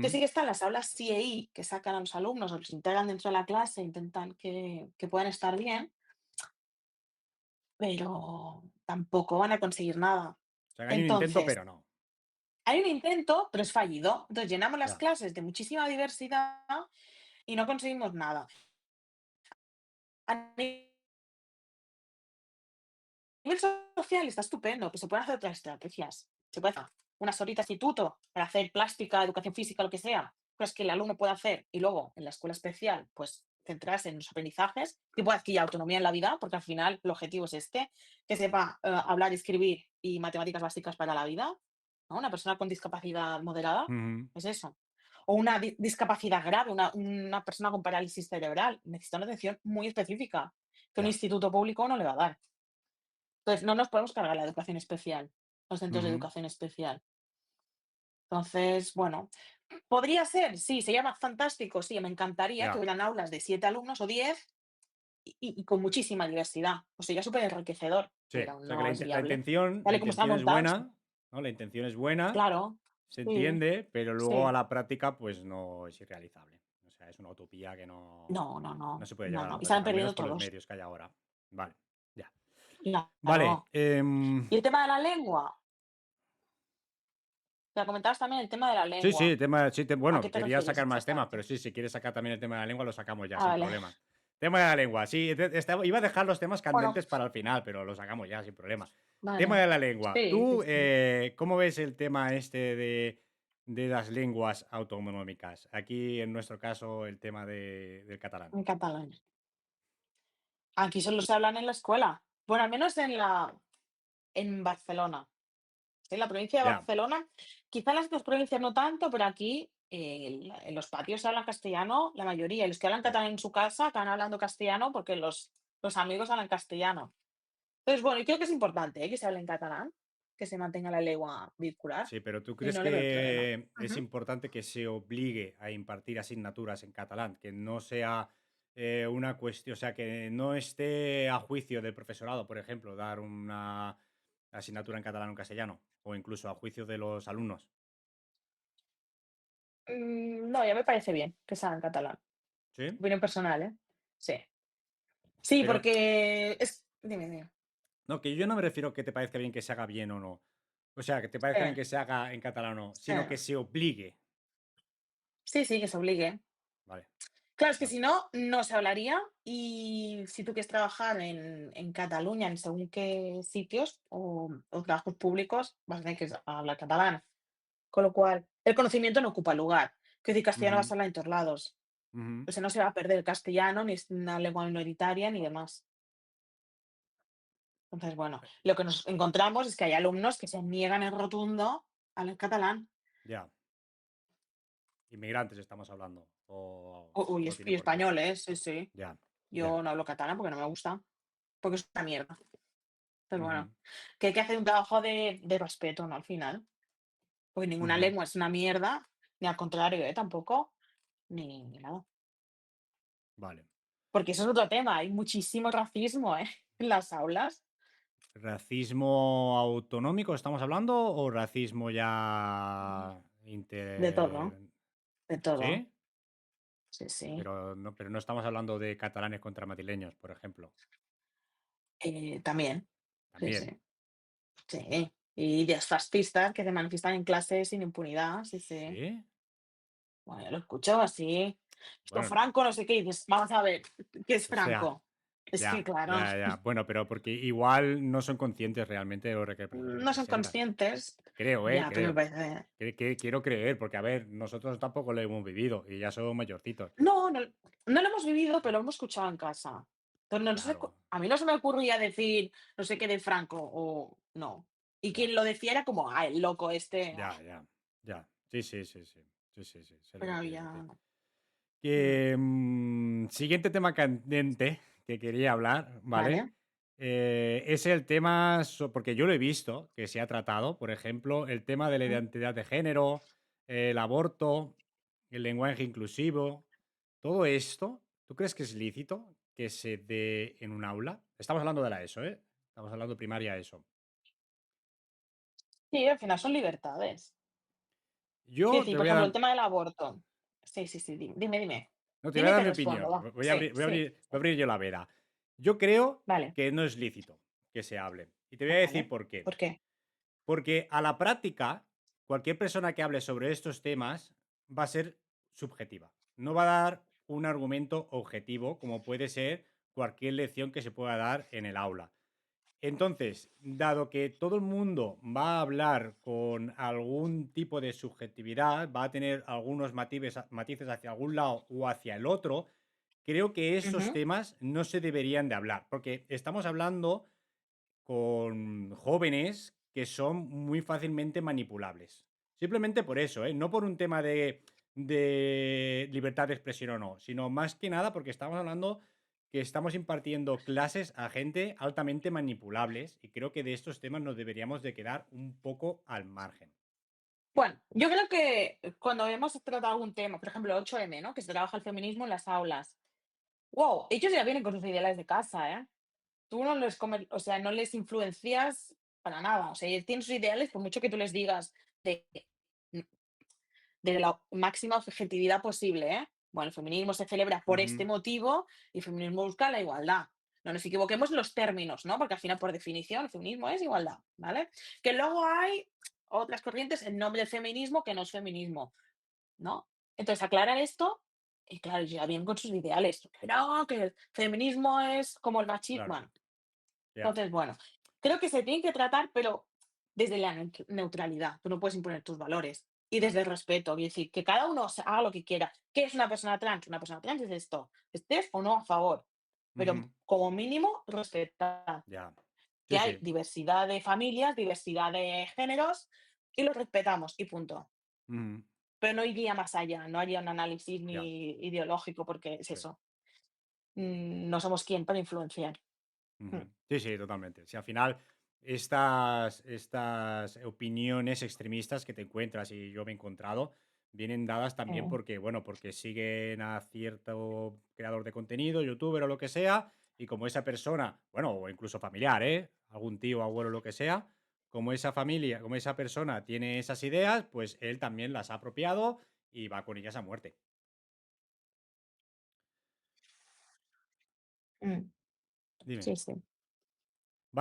Que Ujú. sí que están las aulas CEI que sacan a los alumnos o los integran dentro de la clase, intentan que puedan estar bien, pero tampoco van a conseguir nada. O sea, que hay un intento, Entonces, pero no. hay un intento, pero es fallido. Entonces, llenamos las Ya. clases de muchísima diversidad y no conseguimos nada. A nivel social está estupendo, pues se pueden hacer otras estrategias. Se puede hacer unas horitas de instituto para hacer plástica, educación física, lo que sea, cosas que el alumno pueda hacer y luego en la escuela especial, pues centrarse en los aprendizajes, que pueda adquirir autonomía en la vida, porque al final el objetivo es este, que sepa hablar, escribir y matemáticas básicas para la vida. ¿No? Una persona con discapacidad moderada Ujú. es eso. O una discapacidad grave, una persona con parálisis cerebral, necesita una atención muy específica que un Ya. instituto público no le va a dar. Entonces, no nos podemos cargar la educación especial, los centros de Ujú. educación especial. Entonces, bueno. Podría ser, sí, sería más fantástico, sí, me encantaría que Ya, hubieran aulas de 7 alumnos o 10 y con muchísima diversidad. Pues sería enriquecedor, sí. pero O sea que no es la viable. intención, la Tal y como están intención es montados, buena, ¿no? La intención es buena, claro, se sí, entiende, pero luego a sí. la práctica, pues no es irrealizable. O sea, es una utopía que No, no, no no, se puede no, llevar a no. la Y salen práctica, al menos perdiendo con los todos. medios que hay ahora. Vale, ya. Vale. Claro. Y el tema de la lengua, ya comentabas también el tema de la Sí, sí, lengua. tema, sí, ¿A qué bueno, te quería refieres sacar más temas, pero exactamente? sí, si quieres sacar también el tema de la lengua, lo sacamos ya, Ah, sin vale. problemas. Tema de la lengua, sí, iba a dejar los temas Bueno, candentes para el final, pero lo sacamos ya, sin problema. Tema vale. de la lengua. Sí, sí, ¿Tú sí. cómo ves el tema este de las lenguas autonómicas? Aquí, en nuestro caso, el tema del catalán. En catalán. Aquí solo se hablan en la escuela. Bueno, al menos en Barcelona. En la provincia de Ya. Barcelona, quizá en las otras provincias no tanto, pero aquí en los patios se habla castellano la mayoría. Y los que hablan Sí. catalán en su casa acaban hablando castellano porque los amigos hablan castellano. Entonces, bueno, y creo que es importante, que se hable en catalán, que se mantenga la lengua vehicular Sí, pero ¿tú y crees no le veo el problema. que es Ujú. importante que se obligue a impartir asignaturas en catalán? Que no sea una cuestión, o sea, que no esté a juicio del profesorado, por ejemplo, dar una asignatura en catalán o en castellano, o incluso a juicio de los alumnos. No, ya me parece bien que se haga en catalán. ¿Sí? Opinión personal, ¿eh? Sí. Sí, Pero, porque es. Dime, dime. no, que yo no me refiero a que te parezca bien que se haga bien o no. O sea, que te parezca bien Eh, que se haga en catalán o no, sino que eh. se obligue. Sí, sí, que se obligue. Vale, Claro, es que vale. si no, no se hablaría y si tú quieres trabajar en Cataluña, en según qué sitios o trabajos públicos, vas a tener que hablar catalán. Con lo cual, el conocimiento no ocupa lugar. Que decir, castellano vas Ujú, a hablar en todos lados. ujú. O sea, no se va a perder el castellano, ni es una lengua minoritaria, ni demás. Entonces, bueno, lo que nos encontramos es que hay alumnos que se niegan en rotundo a hablar catalán. Ya. Inmigrantes estamos hablando, Uy, no tiene y por qué. españoles, sí, sí. Ya, ya. Yo no hablo catalán porque no me gusta, porque es una mierda. Entonces, Ujú. bueno, que hay que hacer un trabajo de respeto, ¿no? Al final, porque ninguna Ujú. lengua es una mierda, ni al contrario, tampoco, ni nada. Vale. Porque eso es otro tema, hay muchísimo racismo, en las aulas, ¿Racismo autonómico estamos hablando o racismo mm, ya de todo, inter... de todo. ¿Sí? Sí, sí. Pero no estamos hablando de catalanes contra madrileños, por ejemplo. También, sí, También. sí, sí. Y ideas fascistas que se manifiestan en clase sin impunidad, sí, sí. ¿Sí? Bueno, yo lo escucho así. Esto Bueno, Franco, no sé qué, y dices, vamos a ver, ¿qué es o sea, Franco? Es que, ya, claro, ya, ya. Bueno, pero porque igual no son conscientes realmente de lo que no son representan. conscientes. Creo, Ya, pero me creo. parece. Quiero creer, porque a ver, nosotros tampoco lo hemos vivido y ya somos mayorcitos. No, no, no lo hemos vivido, pero lo hemos escuchado en casa. Entonces, no sé, Claro, a mí no se me ocurría decir no sé qué de Franco o no. Y ya, quien lo decía era como, ah, el loco este, ya, ya, ya. Sí, sí, sí, sí. Sí, sí, sí. Sé lo pero que quieres había. decir. Mm, Siguiente tema candente que quería hablar, ¿vale? vale. Es el tema, porque yo lo he visto que se ha tratado, por ejemplo, el tema de la Mm. identidad de género, el aborto, el lenguaje inclusivo, todo esto, ¿tú crees que es lícito que se dé en un aula? Estamos hablando de la ESO, ¿eh? Estamos hablando primaria ESO. Sí, al final son libertades. Quiero Yo decir, te por voy a ejemplo, el dar, tema del aborto. Sí, sí, sí, dime, dime. no, te voy a Dime y dar te mi respondo, opinión. va. Voy a Sí, abrir, voy a sí, abrir, voy a sí. abrir yo la veda. Yo creo Vale, que no es lícito que se hable. Y te voy a decir vale. por qué. ¿Por qué? Porque a la práctica, cualquier persona que hable sobre estos temas va a ser subjetiva. No va a dar un argumento objetivo como puede ser cualquier lección que se pueda dar en el aula. Entonces, dado que todo el mundo va a hablar con algún tipo de subjetividad, va a tener algunos matices hacia algún lado o hacia el otro, creo que esos Ujú, temas no se deberían de hablar, porque estamos hablando con jóvenes que son muy fácilmente manipulables. Simplemente por eso, ¿eh? No por un tema de libertad de expresión o no, sino más que nada porque estamos hablando que estamos impartiendo clases a gente altamente manipulables y creo que de estos temas nos deberíamos de quedar un poco al margen. Bueno, yo creo que cuando hemos tratado algún tema, por ejemplo, 8M, ¿no? Que se trabaja el feminismo en las aulas. Wow, ellos ya vienen con sus ideales de casa, ¿eh? Tú no les o sea, no les influencias para nada. O sea, ellos tienen sus ideales, por mucho que tú les digas de, de la máxima objetividad posible, ¿eh? Bueno, el feminismo se celebra por este Ujú, motivo y el feminismo busca la igualdad. No nos equivoquemos en los términos, ¿no? Porque al final, por definición, el feminismo es igualdad, ¿vale? Que luego hay otras corrientes en nombre del feminismo que no es feminismo, ¿no? Entonces, aclarar esto, y claro, ya bien con sus ideales. Que no, que el feminismo es como el machismo. claro, Bueno, ya, entonces, bueno, creo que se tiene que tratar, pero desde la neutralidad. Tú no puedes imponer tus valores. Y desde claro. el respeto, y decir, que cada uno haga lo que quiera. ¿Qué es una persona trans? Una persona trans es esto. Estés o no a favor. Pero Ujú, como mínimo, respetar ya. que Sí, hay sí. diversidad de familias, diversidad de géneros, y los respetamos, y punto. Ujú, Pero no iría más allá, no haría un análisis ya, ni ideológico, porque es sí. eso. No somos quién para influenciar. Mm, Ujú. Sí, sí, totalmente. Si al final estas opiniones extremistas que te encuentras y yo me he encontrado, vienen dadas también mm. porque, bueno, porque siguen a cierto creador de contenido, youtuber o lo que sea, y como esa persona, bueno, o incluso familiar, ¿eh? Algún tío, abuelo, lo que sea, como esa familia, como esa persona tiene esas ideas, pues él también las ha apropiado y va con ellas a muerte. Mm, Dime. sí, sí.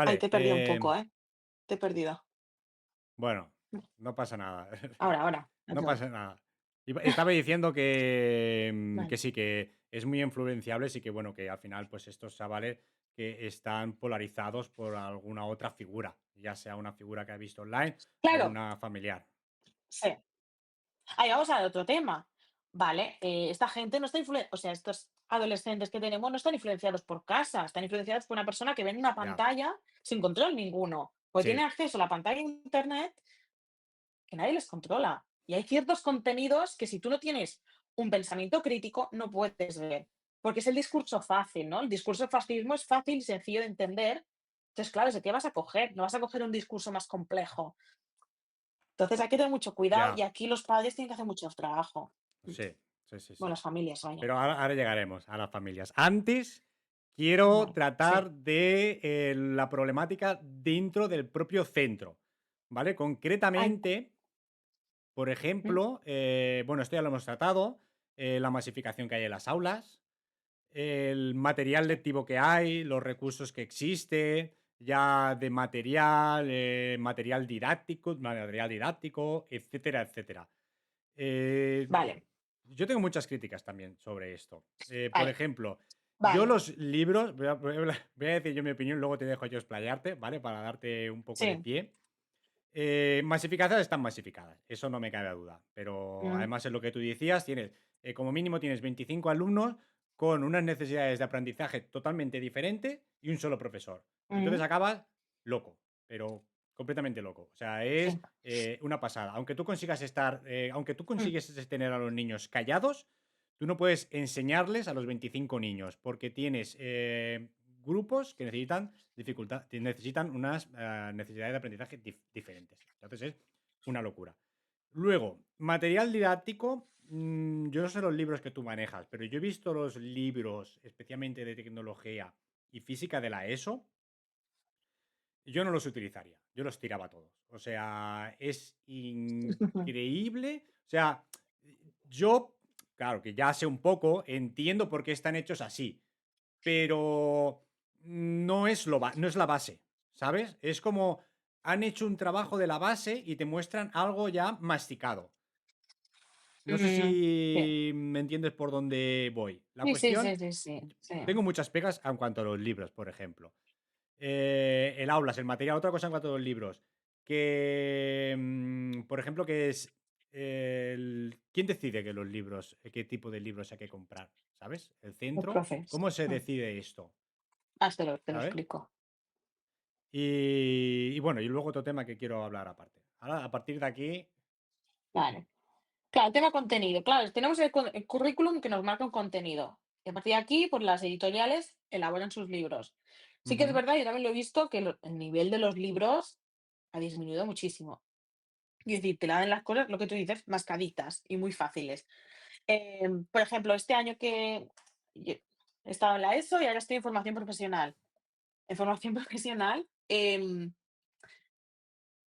Ahí te Vale, he perdido un poco, ¿eh? Te he perdido. bueno, Mm, no pasa nada. ahora, No otra vez. pasa nada. Estaba diciendo que, Vale. que sí, que es muy influenciable y que, bueno, que al final, pues estos chavales que están polarizados por alguna otra figura, ya sea una figura que ha visto online o Claro, una familiar. sí. Ahí vamos al otro tema. Vale, esta gente no está o sea, estos adolescentes que tenemos no están influenciados por casa, están influenciados por una persona que ve en una Ya, pantalla sin control ninguno, porque tiene sí, acceso a la pantalla de internet que nadie les controla. Y hay ciertos contenidos que si tú no tienes un pensamiento crítico no puedes ver, porque es el discurso fácil, ¿no? El discurso de fascismo es fácil y sencillo de entender. Entonces, claro, ¿de qué vas a coger? No vas a coger un discurso más complejo. Entonces, hay que tener mucho cuidado y ya, aquí los padres tienen que hacer mucho trabajo. sí, sí, sí, Bueno, sí. las familias, vaya. Pero ahora llegaremos a las familias. Antes, quiero Vale, sí. tratar de la problemática dentro del propio centro, ¿vale? Ay, Concretamente, por mm, ejemplo, bueno, esto ya lo hemos tratado, la masificación que hay en las aulas, el material sí, lectivo que hay, los recursos que existe, ya de material, material didáctico, etcétera, etcétera. Eh, vale, yo tengo muchas críticas también sobre esto. Por vale, ejemplo, yo vale. los libros, voy a decir yo mi opinión, luego te dejo yo explayarte, ¿vale? Para darte un poco de Sí. pie. Masificadas están masificadas, eso no me cabe duda. Pero Mm, además es lo que tú decías, tienes, como mínimo tienes 25 alumnos con unas necesidades de aprendizaje totalmente diferentes y un solo profesor. Entonces mm, acabas loco, pero completamente loco. O sea, es sí. una pasada. Aunque tú Mm, consigues tener a los niños callados, tú no puedes enseñarles a los 25 niños porque tienes grupos que necesitan unas necesidades de aprendizaje diferentes. Entonces es una locura. Luego, material didáctico. Yo no sé los libros que tú manejas, pero yo he visto los libros, especialmente de tecnología y física de la ESO, yo no los utilizaría, yo los tiraba todos. O sea, es increíble. O sea, yo, claro, que ya sé un poco, entiendo por qué están hechos así, pero no es la base, ¿sabes? Es como han hecho un trabajo de la base y te muestran algo ya masticado. No sé mm, sí. si me entiendes por dónde voy. La Sí, sí, cuestión, sí, sí, sí, sí. tengo muchas pegas en cuanto a los libros, por ejemplo. El aulas, el material, otra cosa en cuanto a los libros. Que, por ejemplo, que es ¿quién decide que los libros, qué tipo de libros hay que comprar? ¿Sabes? ¿El Los centro? profes. ¿Cómo se Mm. decide esto? Te lo ¿Sabes? explico. Y bueno, y luego otro tema que quiero hablar aparte. Ahora, a partir de aquí, Vale. Claro, el tema contenido. Claro, tenemos el currículum que nos marca un contenido. Y a partir de aquí, pues las editoriales elaboran sus libros. Sí que es ujú, verdad, yo también lo he visto, que el nivel de los libros ha disminuido muchísimo. Y decir, te la dan las cosas, lo que tú dices, mascaditas y muy fáciles. Por ejemplo, este año que yo he estado en la ESO y ahora estoy en formación profesional. En formación profesional,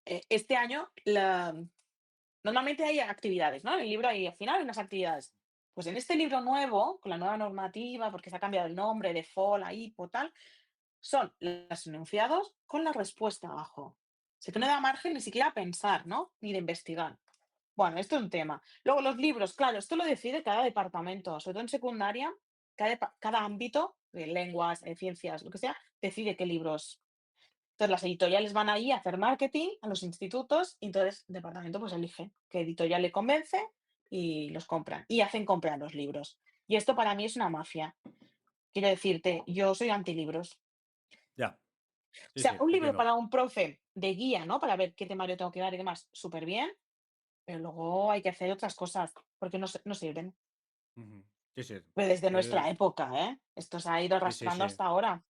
este año normalmente hay actividades, ¿no? En el libro hay al final unas actividades. Pues en este libro nuevo, con la nueva normativa, porque se ha cambiado el nombre de FOL IPO, tal, son los enunciados con la respuesta abajo. O sea, que no da margen ni siquiera a pensar, ¿no? Ni de investigar. Bueno, esto es un tema. Luego los libros, claro, esto lo decide cada departamento, sobre todo en secundaria, cada ámbito, de lenguas, ciencias, lo que sea, decide qué libros. Entonces las editoriales van ahí a hacer marketing a los institutos y entonces el departamento pues elige qué editorial le convence y los compran y hacen comprar los libros. Y esto para mí es una mafia. Quiero decirte, yo soy antilibros. Ya, O sí, sea, sí, un te libro entiendo. para un profe de guía, ¿no? Para ver qué temario tengo que dar y demás, súper bien, pero luego hay que hacer otras cosas porque no sirven. Ujú. Sí, sí. Pues desde Eh, nuestra época, ¿eh? Esto se ha ido sí, sí, arrastrando sí. hasta ahora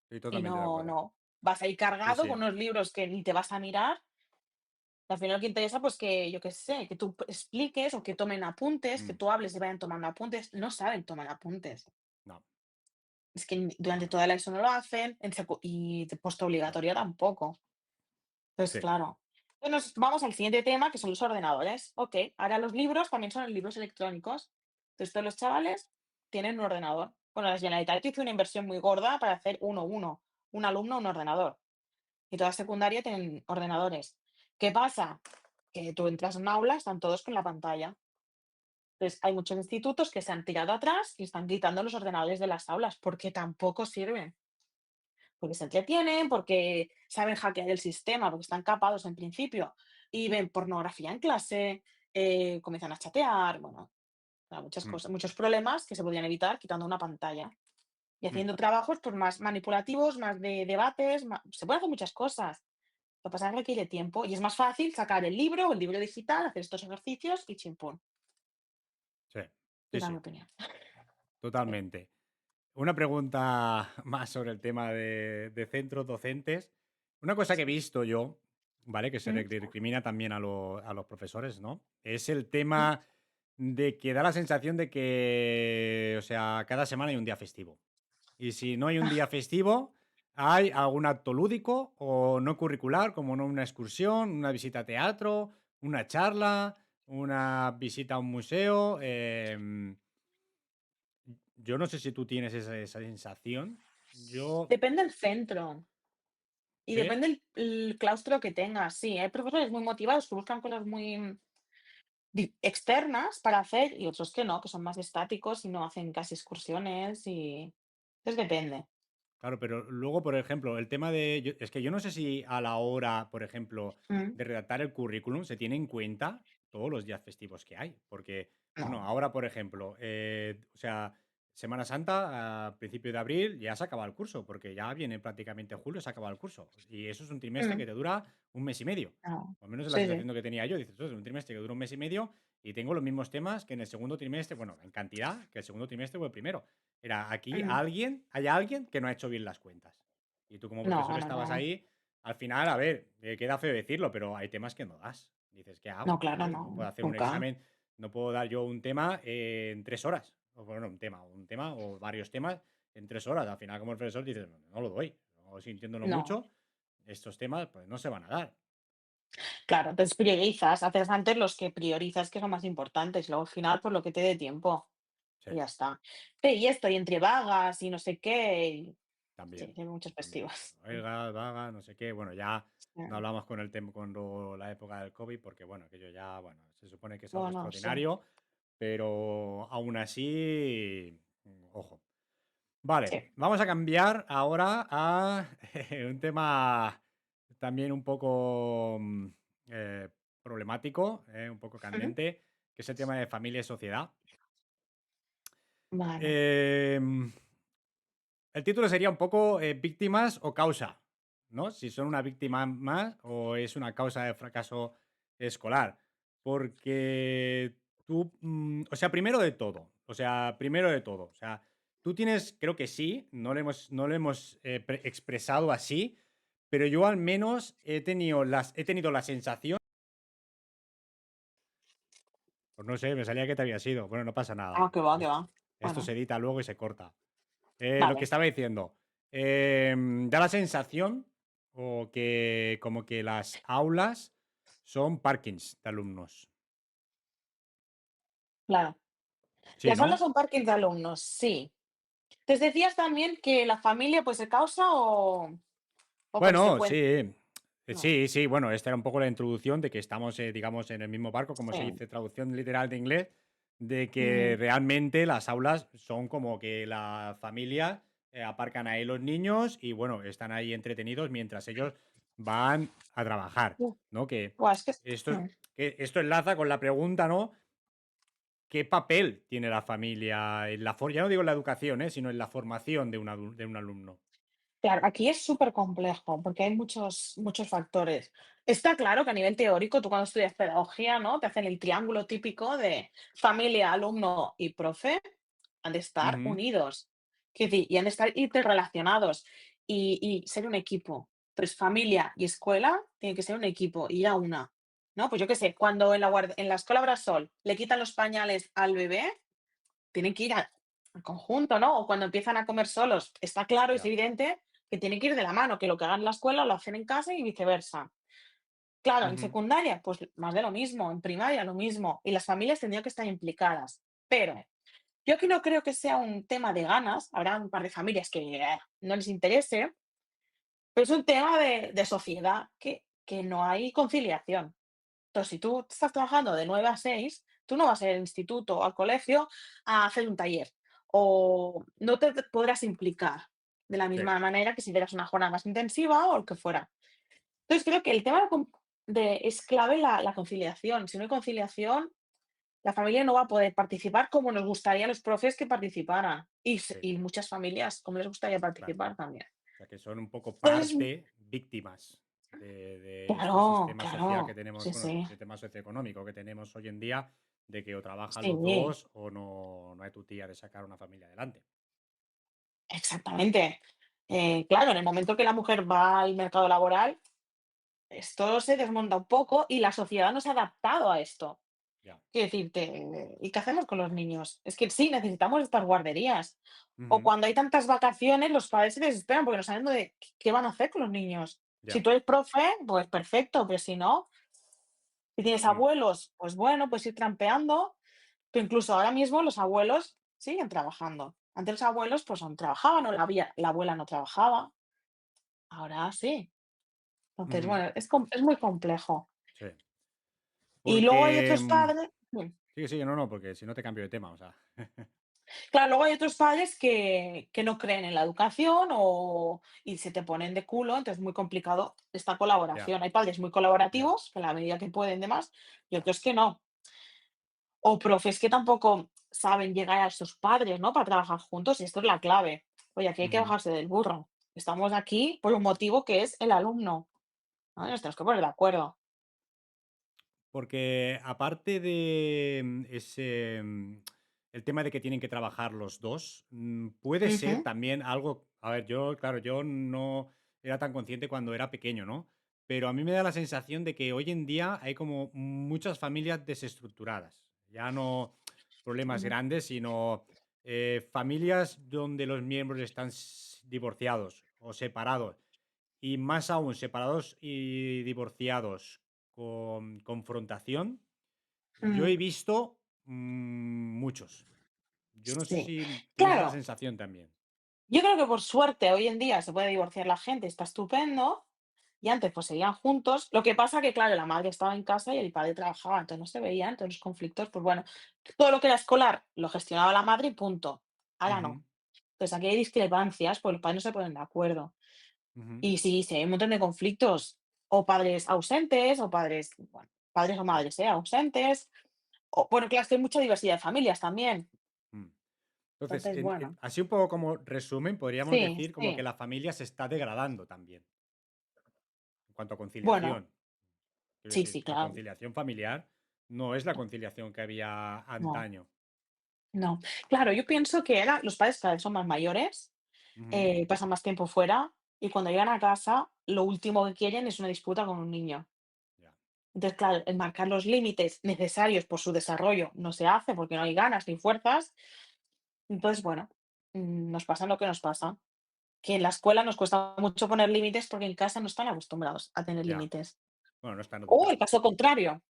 Estoy y totalmente de no, acuerdo. no. Vas ahí Sí, cargado sí. con unos libros que ni te vas a mirar. Al final lo que interesa, pues que, yo qué sé, que tú expliques o que tomen apuntes, que Mm, tú hables y vayan tomando apuntes. No saben tomar apuntes. no, Es que no, durante no, toda la ESO no lo hacen, y de no. postobligatoria tampoco. Entonces, Sí, claro. Entonces, vamos al siguiente tema, que son los ordenadores. Ok, ahora los libros también son libros electrónicos. Entonces, todos los chavales tienen un ordenador. Bueno, la Generalitat hizo una inversión muy gorda para hacer uno, un alumno, un ordenador. Y toda secundaria tienen ordenadores. ¿Qué pasa? Que tú entras en un aula, están todos con la pantalla. Entonces, hay muchos institutos que se han tirado atrás y están quitando los ordenadores de las aulas porque tampoco sirven. Porque se entretienen, porque saben hackear el sistema, porque están capados en principio y ven pornografía en clase, comienzan a chatear, bueno, muchas mm, cosas, muchos problemas que se podrían evitar quitando una pantalla y mm, haciendo trabajos pues, más manipulativos, más de debates, se pueden hacer muchas cosas. Lo que pasa es que requiere tiempo y es más fácil sacar el libro o el libro digital, hacer estos ejercicios y chimpún. sí, sí, Esa es mi sí, opinión. Sí. totalmente. Una pregunta más sobre el tema de centros docentes. Una cosa que he Sí. visto yo, ¿vale? Que se Mm, recrimina también a los profesores, ¿no? Es el mm, tema de que da la sensación de que, o sea, cada semana hay un día festivo. Y si no hay un día festivo, hay algún acto lúdico o no curricular, como no una excursión, una visita a teatro, una charla, una visita a un museo. Yo no sé si tú tienes esa sensación. Yo, Depende del centro y ¿sí? depende el claustro que tengas. Sí, hay profesores muy motivados que buscan cosas muy externas para hacer y otros que no, que son más estáticos y no hacen casi excursiones y entonces depende. Claro, pero luego, por ejemplo, el tema de es que yo no sé si a la hora, por ejemplo, Mm, de redactar el currículum se tiene en cuenta todos los días festivos que hay. Porque, bueno, no, ahora, por ejemplo, o sea, Semana Santa, a principio de abril, ya se acaba el curso, porque ya viene prácticamente julio, se acaba el curso. Y eso es un trimestre que mm, te dura un mes y medio. no. O al menos es la Sí, sí. sensación que tenía yo. Dices, "Ostras, un trimestre que dura un mes y medio y tengo los mismos temas que en el segundo trimestre, bueno, en cantidad, que el segundo trimestre o el primero. Era aquí Mm. hay alguien que no ha hecho bien las cuentas. Y tú como No, profesor no, estabas no. ahí, al final, a ver, queda feo decirlo, pero hay temas que no das. Dices, ¿qué No, hago? claro, ¿Sabes? No puedo no, hacer un nunca. examen, no puedo dar yo un tema en 3 horas. O bueno, un tema o varios temas en 3 horas. Al final, como profesor, dices, no, no lo doy. O sintiéndolo No, mucho, estos temas pues no se van a dar. claro, entonces priorizas, haces antes los que priorizas que son más importantes, luego al final por lo que te dé tiempo Sí, y ya está. Sí, y esto, y entre vagas y no sé qué, sí, también. tiene muchos También. festivos. Huelga, vaga, no sé qué. Bueno, ya no Sí. hablamos con el tema con la época del COVID, porque bueno, aquello ya, bueno, se supone que es algo Bueno, sí. extraordinario, pero aún así, ojo. Vale, Sí. vamos a cambiar ahora a un tema también un poco eh, problemático, un poco Ujú. candente, que es el tema de familia y sociedad. Vale. Em, el título sería un poco víctimas o causa, ¿no? Si son una víctima más o es una causa de fracaso escolar. Porque tú, o sea, primero de todo, o sea, tú tienes, creo que sí, no lo hemos expresado así, pero yo al menos he tenido la sensación Pues no sé, me salía que te había sido. Bueno, no pasa Ah, nada. que va, que va. Esto Bueno, se edita luego y se corta. Lo que vale, estaba diciendo, da la sensación o que como que las aulas son parkings de alumnos. claro. Sí, Las aulas ¿no? son parking de alumnos, sí. ¿Te decías también que la familia, pues, se causa o Bueno, consecuencia? sí. No, Sí, sí, bueno, esta era un poco la introducción de que estamos, digamos, en el mismo barco, como se sí. dice, traducción literal de inglés, de que Ujú. realmente las aulas son como que la familia aparcan ahí los niños y, bueno, están ahí entretenidos mientras ellos van a trabajar, ¿no? Buah, es que Que esto enlaza con la pregunta, ¿no? ¿Qué papel tiene la familia en ya no digo en la educación, sino en la formación de de un alumno? claro, aquí es súper complejo porque hay muchos factores. Está claro que a nivel teórico, tú cuando estudias pedagogía, ¿no? Te hacen el triángulo típico de familia, alumno y profe, han de estar Ujú, unidos. Quiero decir, y han de estar interrelacionados y ser un equipo. Pues familia y escuela tienen que ser un equipo y ya una. ¿No? Pues yo qué sé, cuando en la escuela Brasol le quitan los pañales al bebé, tienen que ir al conjunto, ¿no? O cuando empiezan a comer solos, está claro, es ya. evidente que tienen que ir de la mano, que lo que hagan en la escuela lo hacen en casa y viceversa. Claro, en Ujú, secundaria, pues más de lo mismo, en primaria lo mismo, y las familias tendrían que estar implicadas. Pero yo aquí no creo que sea un tema de ganas, habrá un par de familias que no les interese, pero es un tema de sociedad que no hay conciliación. Entonces, si tú estás trabajando de 9 a 6, tú no vas al instituto o al colegio a hacer un taller, o no te podrás implicar de la sí, misma manera que si dieras una jornada más intensiva o lo que fuera. Entonces, creo que el tema es clave la conciliación. Si no hay conciliación, la familia no va a poder participar como nos gustaría a los profes que participaran, sí, y muchas familias como les gustaría claro. participar también. O sea, que son un poco Entonces, parte, víctimas de este claro, sistema social que claro, tenemos, sí, bueno, el sí, sistema socioeconómico que tenemos hoy en día, de que o trabajan los sí, dos o no hay tu tía de sacar una familia adelante. exactamente. Claro, en el momento que la mujer va al mercado laboral, esto se desmonta un poco y la sociedad no se ha adaptado a esto. Ya. Quiero decirte, ¿y qué hacemos con los niños? Es que sí, necesitamos estas guarderías. O Ujú, cuando hay tantas vacaciones, los padres se desesperan porque no saben qué van a hacer con los niños. Si ya. tú eres profe, pues perfecto, pero si no, si tienes Mm, abuelos, pues bueno, pues ir trampeando, pero incluso ahora mismo los abuelos siguen trabajando. Antes los abuelos pues no trabajaban o la abuela no trabajaba, ahora sí. Entonces, ujú, bueno, es muy complejo. sí. Y luego hay Porque. otros padres Sí, sí, no, no, porque si no te cambio de tema, o sea. claro, luego hay otros padres que no creen en la educación y se te ponen de culo, entonces es muy complicado esta Ya, colaboración. Hay padres muy ya. colaborativos, que en la medida que pueden demás, y otros que no. O profes que tampoco saben llegar a sus padres, ¿no? Para trabajar juntos, y esto es la clave. Oye, aquí hay que Ujú. bajarse del burro. Estamos aquí por un motivo que es el alumno, ¿no? Nos tenemos que poner de acuerdo. Porque aparte de el tema de que tienen que trabajar los dos, puede ser Ujú, también algo, a ver, yo, claro, yo no era tan consciente cuando era pequeño, ¿no? Pero a mí me da la sensación de que hoy en día hay como muchas familias desestructuradas. Ya no problemas ujú, grandes, sino familias donde los miembros están divorciados o separados. Y más aún, separados y divorciados con confrontación, yo he mm, visto muchos. Yo no sé sí. si tienes esa Claro, sensación también. yo creo que por suerte hoy en día se puede divorciar la gente, está estupendo. Y antes pues seguían juntos. Lo que pasa que, claro, la madre estaba en casa y el padre trabajaba, entonces no se veían, entonces los conflictos, pues bueno, todo lo que era escolar lo gestionaba la madre y punto. Ahora Ujú, no. Entonces aquí hay discrepancias, pues los padres no se ponen de acuerdo. ujú, Y sí, sí, hay un montón de conflictos, o padres ausentes, o padres, bueno, padres o ya, madres, ausentes, o bueno, claro, es que hay mucha diversidad de familias también. mm. Entonces, Entonces, bueno, así un poco como resumen, podríamos sí, decir como que sí, la familia se está degradando también en cuanto a bueno, conciliación. Quiero sí, decir, sí, la claro, conciliación familiar no es la conciliación que había no, antaño. no. Claro, yo pienso que ahora los padres cada vez son más mayores. Ujú, Pasan más tiempo fuera y cuando llegan a casa, lo último que quieren es una disputa con un niño. ya. Entonces, claro, el marcar los límites necesarios por su desarrollo no se hace porque no hay ganas ni fuerzas. Entonces, bueno, nos pasa lo que nos pasa, que en la escuela nos cuesta mucho poner límites porque en casa no están acostumbrados a tener Ya. límites. Bueno, no están O el educados. caso contrario,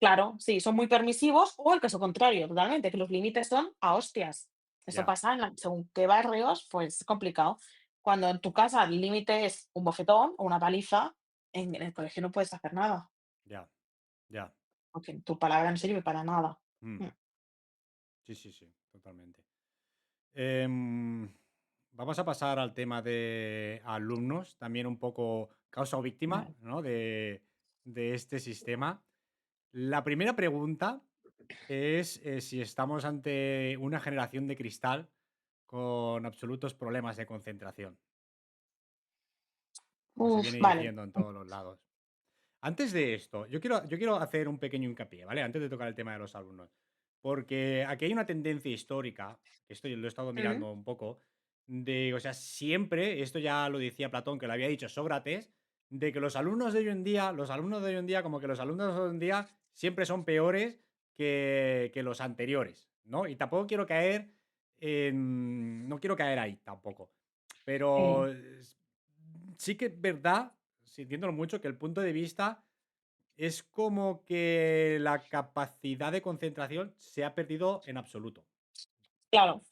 claro, sí, son muy permisivos, o el caso contrario, totalmente, que los límites son a hostias. Eso Ya, pasa según qué barrios, pues es complicado. Cuando en tu casa el límite es un bofetón o una paliza, en el colegio no puedes hacer nada, ya, ya. porque tu palabra no sirve para nada. Mm, Mm, sí, sí, sí, totalmente. Em, Vamos a pasar al tema de alumnos, también un poco causa o víctima, vale. ¿no? De este sistema. La primera pregunta es si estamos ante una generación de cristal con absolutos problemas de concentración, como se viene Vale, diciendo en todos los lados. Antes de esto, yo quiero hacer un pequeño hincapié, ¿vale? Antes de tocar el tema de los alumnos. Porque aquí hay una tendencia histórica, que esto yo lo he estado mm, mirando un poco, o sea, siempre, esto ya lo decía Platón, que lo había dicho Sócrates, de que los alumnos de hoy en día, como que los alumnos de hoy en día siempre son peores que los anteriores, ¿no? Y tampoco quiero caer no quiero caer ahí tampoco. Pero sí, sí que es verdad, sintiéndolo mucho, que el punto de vista es como que la capacidad de concentración se ha perdido en absoluto. claro.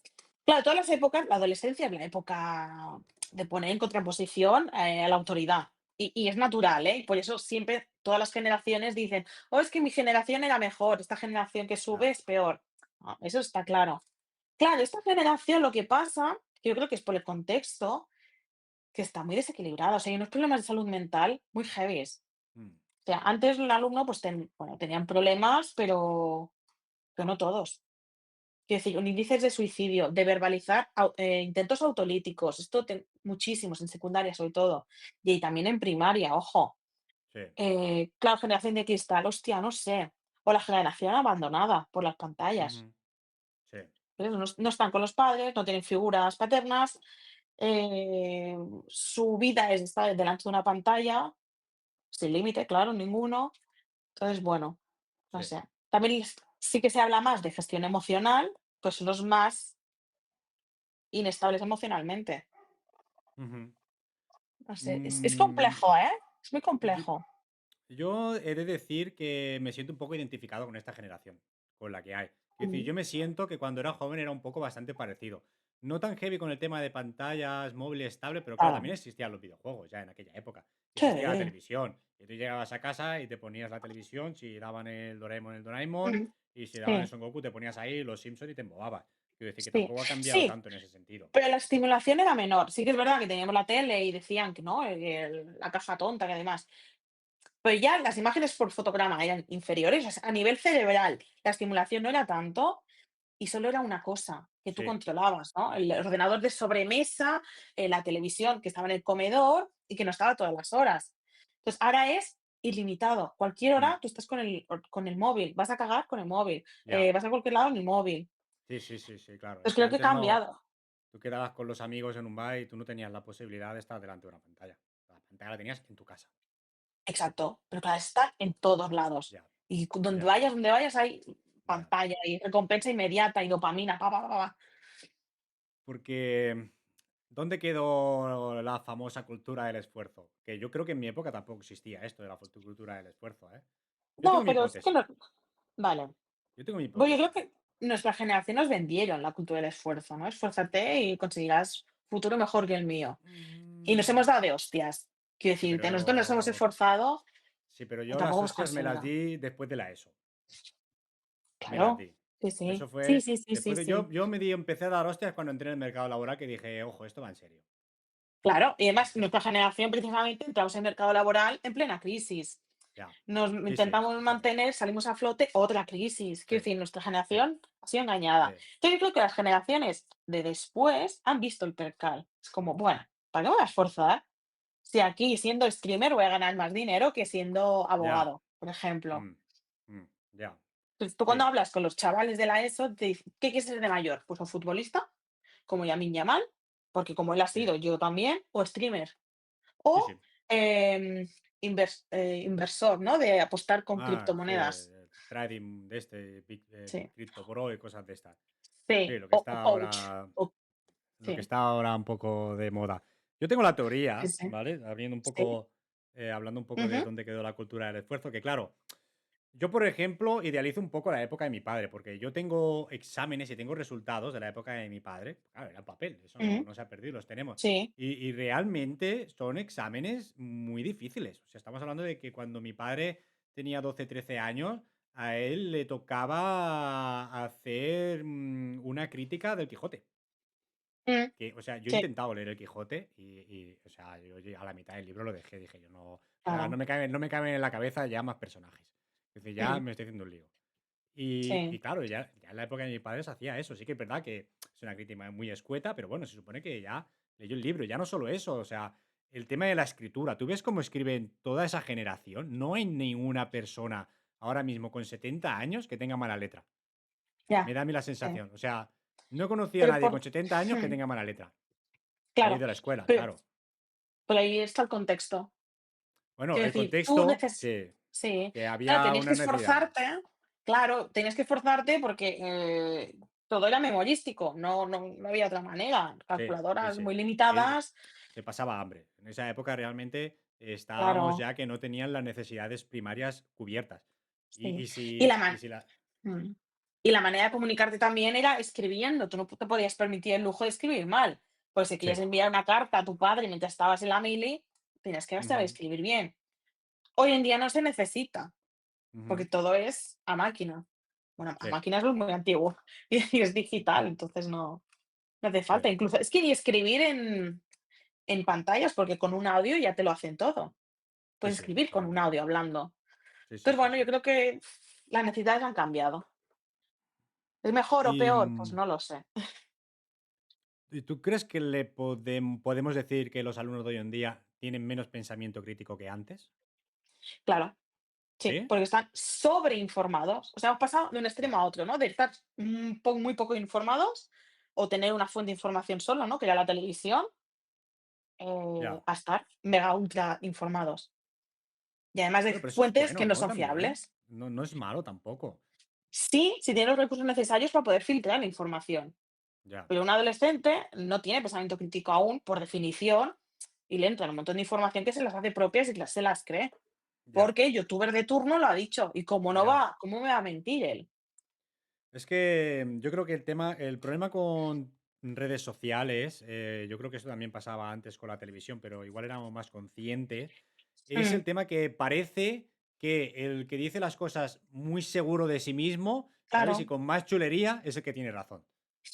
Claro, todas las épocas, la adolescencia es la época de poner en contraposición, a la autoridad. Y es natural, ¿eh? Por eso siempre todas las generaciones dicen: "Oh, es que mi generación era mejor, esta generación que sube Ya. es peor". Eso está claro. Claro, esta generación lo que pasa, que yo creo que es por el contexto, que está muy desequilibrada. O sea, hay unos problemas de salud mental muy heavies. Mm, O sea, antes el alumno, pues, bueno, tenían problemas, pero no todos. Quiero decir, índices de suicidio, de verbalizar intentos autolíticos, esto muchísimos, en secundaria sobre todo, y también en primaria, ojo. sí. Claro, generación de cristal, hostia, no sé. O la generación abandonada por las pantallas. Ujú, sí, Pues eso, no están con los padres, no tienen figuras paternas, eh, su vida es estar delante de una pantalla, sin límite, claro, ninguno. Entonces, bueno, no sí. sé. También sí que se habla más de gestión emocional, pues son los más inestables emocionalmente. Ujú. No sé, es Mm, complejo, ¿eh? Es muy yo, complejo. yo he de decir que me siento un poco identificado con esta generación, con la que hay. Es decir, Mm. yo me siento que cuando era joven era un poco bastante parecido. No tan heavy con el tema de pantallas, móviles, tablet, pero claro, Claro. también existían los videojuegos ya en aquella época. Existía la Sí. televisión. Y tú llegabas a casa y te ponías la televisión, si daban el Doraemon, Mm. y si daban el Sí, Son Goku, te ponías ahí los Simpsons y te embobabas. Quiero decir que sí. tampoco ha cambiado Sí, tanto en ese sentido. pero la estimulación era menor. Sí que es verdad que teníamos la tele y decían que no, la caja tonta, que además. Pero ya las imágenes por fotograma eran inferiores, o sea, a nivel cerebral, la estimulación no era tanto y solo era una cosa que tú Sí. controlabas, ¿no? El ordenador de sobremesa, la televisión que estaba en el comedor y que no estaba todas las horas. Entonces, ahora es ilimitado. Cualquier Mm, hora tú estás con el móvil, vas a cagar con el móvil, ya. vas a cualquier lado en el móvil. Sí, sí, sí, sí, claro. Es Entonces, que creo que ha antes no. cambiado. Tú quedabas con los amigos en un bar y tú no tenías la posibilidad de estar delante de una pantalla. La pantalla la tenías en tu casa. Exacto, pero claro, está en todos lados. Ya, Y ya, donde vayas hay ya. pantalla y recompensa inmediata y dopamina, pa, pa, pa, pa. Porque, ¿dónde quedó la famosa cultura del esfuerzo? Que yo creo que en mi época tampoco existía esto de la cultura del esfuerzo, ¿eh? Yo tengo No, mi pero es que hipótesis. no. Vale. Yo tengo mi Bueno, yo creo hipótesis. que nuestra generación nos vendieron la cultura del esfuerzo, ¿no? Esfuérzate y conseguirás un futuro mejor que el mío. Y nos hemos Mm, dado de hostias. Quiero sí, decirte, nosotros nos hemos pero. esforzado, Sí, pero pero yo las tampoco hemos hostias me las conseguido. di después de la ESO. Me las Claro. di. Sí, sí. Eso Sí, fue. sí, sí, sí, Después de. Yo, sí. yo me di, empecé a dar hostias cuando entré en el mercado laboral que dije, ojo, esto va en serio. Claro. Y además, Entonces, nuestra generación precisamente entramos en el mercado laboral en plena crisis. ya. Nos Sí, sí, intentamos totalmente. mantener, salimos a flote, otra crisis. Sí, Quiero decir, nuestra sí, generación ha sido sí, engañada. Entonces, yo creo que las generaciones de después han visto el percal. Es como, bueno, ¿para qué me voy a esforzar? Si aquí siendo streamer voy a ganar más dinero que siendo ya, abogado, por ejemplo. mm, ya, Entonces, tú cuando sí, hablas con los chavales de la ESO, te dicen, ¿qué quieres ser de mayor? Pues o futbolista, como Yamin Yamal, porque como él ha sí, sido, yo también, o streamer. sí, O sí, inversor, ¿no? De apostar con Sí, criptomonedas. el trading de este, Sí, Crypto Bro y cosas de estas. Sí, sí, o coach. lo que Sí, está ahora un poco de moda. Yo tengo la sí, teoría, sí. ¿vale? Abriendo un Sí. poco, hablando un poco de Ujú, dónde quedó la cultura del esfuerzo, que claro, yo, por ejemplo, idealizo un poco la época de mi padre, porque yo tengo exámenes y tengo resultados de la época de mi padre. Claro, era papel, eso no, ujú. no se ha perdido, los tenemos. Sí. Y realmente son exámenes muy difíciles. O sea, estamos hablando de que cuando mi padre tenía 12 13 años, a él le tocaba hacer una crítica del Quijote. Mm, Que, o sea, yo he sí, intentado leer el Quijote o sea, yo a la mitad del libro lo dejé, dije yo, no, o sea, claro. no me caben en la cabeza ya más personajes. Es decir, ya Mm, me estoy haciendo un lío. Y sí. claro, ya en la época de mi padre se hacía eso. Sí que es verdad que es una crítica muy escueta, pero bueno, se supone que ya leyó el libro. Ya no solo eso, o sea, el tema de la escritura. ¿Tú ves cómo escriben toda esa generación? No hay ninguna persona ahora mismo con 70 años que tenga mala letra. Me Ya. da a mí la Sí. sensación. O sea, no he conocido a Pero nadie por con 70 años que mm, tenga mala letra. Que haya claro, ido a la escuela, pero claro. por ahí está el contexto. Bueno, Quiero el decir, tú contexto, sí, sí, que claro, había tenías que unas necesidades. esforzarte, claro, tenías que esforzarte porque, todo era memorístico, no había otra manera. Sí, sí, Calculadoras sí. muy Eh, limitadas, Se pasaba hambre. En esa época realmente estábamos claro, ya que no tenían las necesidades primarias cubiertas. sí. Y la Y man si la... mm, y la manera de comunicarte también era escribiendo, tú no te podías permitir el lujo de escribir mal, pues si querías Sí. enviar una carta a tu padre mientras estabas en la mili, tenías que saber Ujú, escribir bien. Hoy en día no se necesita. Porque ujú, todo es a máquina. Bueno, a sí, máquina es lo muy antiguo y es digital, entonces no hace sí, falta. Incluso es que ni escribir en pantallas, porque con un audio ya te lo hacen todo. sí, Puedes sí, escribir con un totalmente. audio hablando. Sí, sí, Entonces, sí, bueno, yo sí. creo que las necesidades han cambiado. ¿Es mejor o ¿Y, peor? Pues no lo sé. ¿y tú crees que podemos decir que los alumnos de hoy en día tienen menos pensamiento crítico que antes? Claro, sí, ¿Sí? porque están sobreinformados. O sea, hemos pasado de un extremo Ya, a otro, ¿no? De estar muy poco informados o tener una fuente de información solo, ¿no? Que era la televisión, ya. a estar mega ultra informados. Y además de Bueno, pero eso es fuentes que bueno, no ¿no? son También. fiables. No, no es malo tampoco. Sí, si tiene los recursos necesarios para poder filtrar la información. Ya, Pero un adolescente no tiene pensamiento crítico aún, por definición, y le entran un montón de información que se las hace propias y que se las cree. ya, Porque el youtuber de turno lo ha dicho. Y como no ya. va, ¿cómo me va a mentir él? Es que yo creo que el problema con redes sociales, yo creo que eso también pasaba antes con la televisión, pero igual éramos más conscientes, es Mm, el tema que parece que el que dice las cosas muy seguro de sí mismo, ¿sabes? Y claro, con más chulería es el que tiene razón.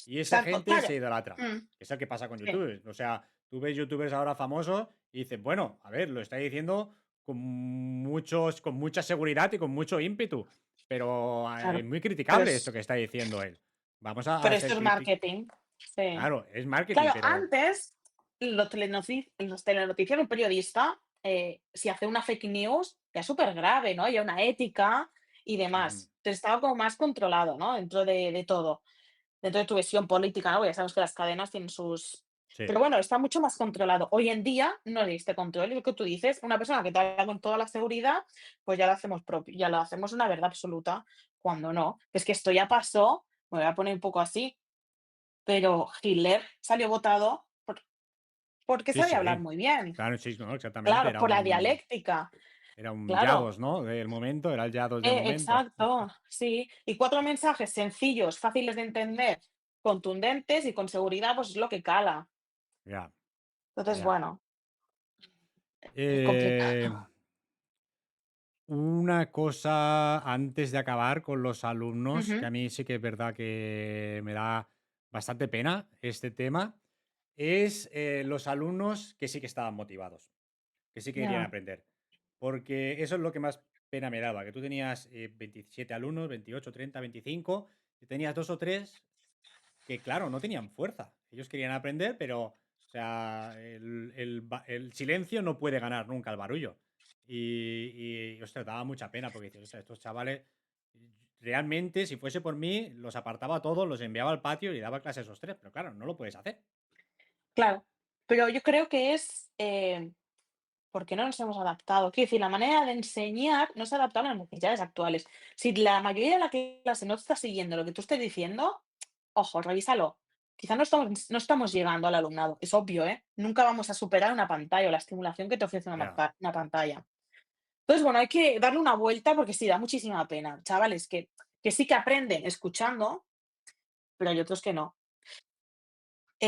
Y esa exacto, gente claro. se idolatra. Mm, Es el que pasa con sí, YouTube. O sea, tú ves youtubers ahora famosos y dices, bueno, a ver, lo está diciendo con mucha seguridad y con mucho ímpetu. Pero es claro. muy Pero, criticable esto que está diciendo él. Vamos a pero esto ser es críticos. marketing. Sí. Claro, es marketing, Claro, pero. antes los telenoticiarios, un periodista, si hace una fake news, ya es súper grave, ¿no? Ya una ética y Ujú, demás. Entonces, estaba como más controlado, ¿no? Dentro de todo. Dentro de tu visión política, ¿no? Porque ya sabemos que las cadenas tienen sus sí, pero bueno, está mucho más controlado. Hoy en día no hay este control, y lo que tú dices, una persona que te habla con toda la seguridad, pues ya lo hacemos propio, ya lo hacemos una verdad absoluta, cuando no. Es que esto ya pasó, me voy a poner un poco así, pero Hitler salió votado porque sí, sabía hablar sí. muy bien. Claro, sí, no, exactamente. Claro, por la dialéctica, Era un claro. Yados, ¿no? Del momento, era el Yados del momento. Exacto, sí. Y 4 mensajes sencillos, fáciles de entender, contundentes y con seguridad, pues es lo que cala. Ya, Entonces, ya. bueno, es Eh, complicado. una cosa antes de acabar con los alumnos, que Ujú, a mí sí que es verdad que me da bastante pena este tema, es los alumnos que sí que estaban motivados, que sí que querían ya, aprender. Porque eso es lo que más pena me daba, que tú tenías 27 alumnos, 28, 30, 25, y tenías dos o tres que, claro, no tenían fuerza. Ellos querían aprender, pero, o sea, el silencio no puede ganar nunca el barullo. Ostras, daba mucha pena porque dices, ostras, estos chavales, realmente, si fuese por mí, los apartaba a todos, los enviaba al patio y daba clase a esos tres, pero claro, no lo puedes hacer. claro. Pero yo creo que es, ¿Por qué no nos hemos adaptado? Quiero decir, la manera de enseñar no se ha adaptado a las necesidades actuales. Si la mayoría de la clase no está siguiendo lo que tú estés diciendo, ojo, revísalo. Quizá no estamos llegando al alumnado. Es obvio, ¿eh? Nunca vamos a superar una pantalla o la estimulación que te ofrece Ya. una pantalla. Entonces, bueno, hay que darle una vuelta porque sí, da muchísima pena. Chavales que sí que aprenden escuchando, pero hay otros que no.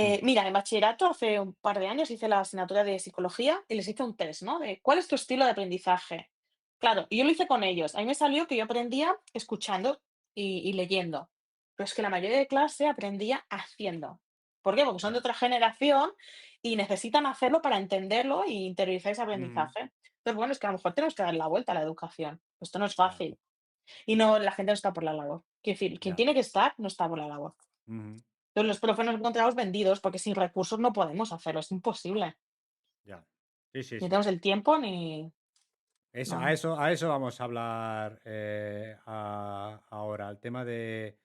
Mm, Mira, en bachillerato hace un par de años hice la asignatura de psicología y les hice un test, ¿no? De ¿cuál es tu estilo de aprendizaje? Claro, y yo lo hice con ellos. A mí me salió que yo aprendía escuchando y leyendo. Pero es que la mayoría de clase aprendía haciendo. ¿Por qué? Porque son de ya. otra generación y necesitan hacerlo para entenderlo y interiorizar ese Ujú, aprendizaje. Entonces, bueno, es que a lo mejor tenemos que dar la vuelta a la educación. Esto no es ya, fácil. Y no, la gente no está por la labor. Quiero decir, quien ya. tiene que estar no está por la labor. Ujú, Entonces, los profes nos encontramos vendidos porque sin recursos no podemos hacerlo, es imposible. ya. Sí, sí, Ni sí. tenemos el tiempo ni Eso, no. a eso vamos a hablar ahora. El tema de.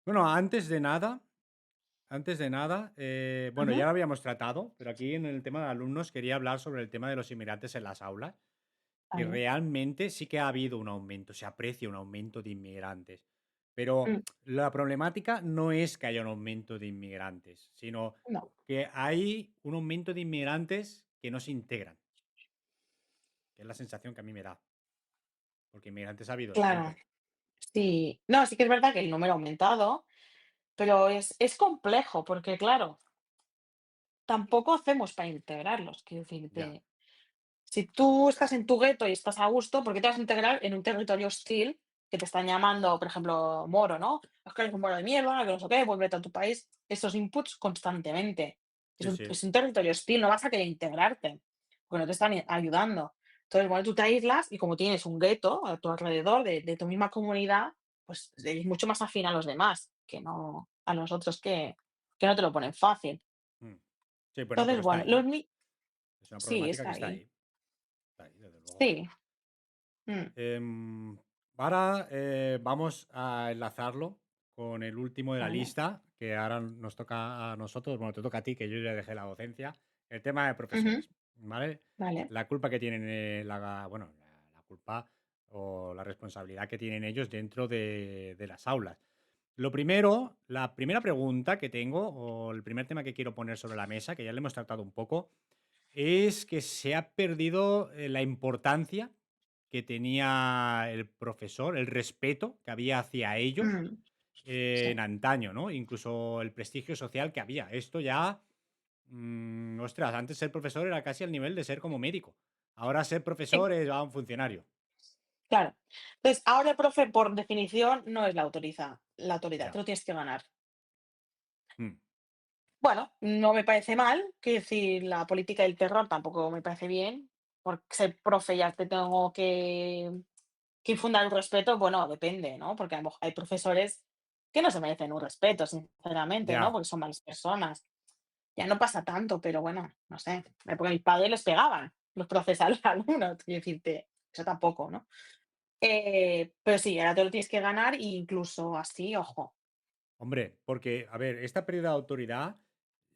Bueno, antes de nada, bueno, ya Ujú. lo habíamos tratado, pero aquí en el tema de alumnos quería hablar sobre el tema de los inmigrantes en las aulas. Y Vale. realmente sí que ha habido un aumento, se aprecia un aumento de inmigrantes. Pero Mm, la problemática no es que haya un aumento de inmigrantes, sino no, que hay un aumento de inmigrantes que no se integran, que es la sensación que a mí me da, porque inmigrantes ha habido claro. siempre. Sí. No, sí que es verdad que el número ha aumentado, pero es complejo porque, claro, tampoco hacemos para integrarlos. Quiero Ya, decirte, si tú estás en tu gueto y estás a gusto, ¿por qué te vas a integrar en un territorio hostil que te están llamando, por ejemplo, moro, ¿no? Es que eres un moro de mierda, que no sé qué, vuélvete a tu país. Esos inputs constantemente. Es sí, un, sí. es un territorio hostil, no vas a querer integrarte, porque no te están ayudando. Entonces, bueno, tú te aíslas y como tienes un gueto a tu alrededor de tu misma comunidad, pues eres mucho más afín a los demás que no a los otros que no te lo ponen fácil. Mm. Sí, bueno, pero Entonces, está bueno, ahí. Es una sí, problemática que está ahí. está ahí, desde luego. Sí. Mm, Em, ahora vamos a enlazarlo con el último de la vale. lista, que ahora nos toca a nosotros, bueno, te toca a ti, que yo ya dejé la docencia, el tema de Ujú, profesores, ¿vale? vale. La culpa que tienen, bueno, la culpa o la responsabilidad que tienen ellos dentro de las aulas. Lo primero, la primera pregunta que tengo, o el primer tema que quiero poner sobre la mesa, que ya le hemos tratado un poco, es que se ha perdido, la importancia que tenía el profesor, el respeto que había hacia ellos, Mm, sí. en antaño, ¿no? Incluso el prestigio social que había. Esto ya, ostras, antes ser profesor era casi al nivel de ser como médico. Ahora ser Sí, profesor es un funcionario. claro. Entonces, ahora el profe, por definición, no es la autoridad, te Ya. lo tienes que ganar. Mm, Bueno, no me parece mal, quiero decir, la política del terror tampoco me parece bien, por ser profe ya te tengo que infundar el respeto, bueno, depende, ¿no? Porque a lo mejor hay profesores que no se merecen un respeto, sinceramente, ¿no? ya. Porque son malas personas. Ya no pasa tanto, pero bueno, no sé. En la época de mis padres les pegaban los profes a los alumnos, quiero decirte, eso tampoco, ¿no? Pero sí, ahora te lo tienes que ganar e incluso así, ojo. Hombre, porque, a ver, esta pérdida de autoridad,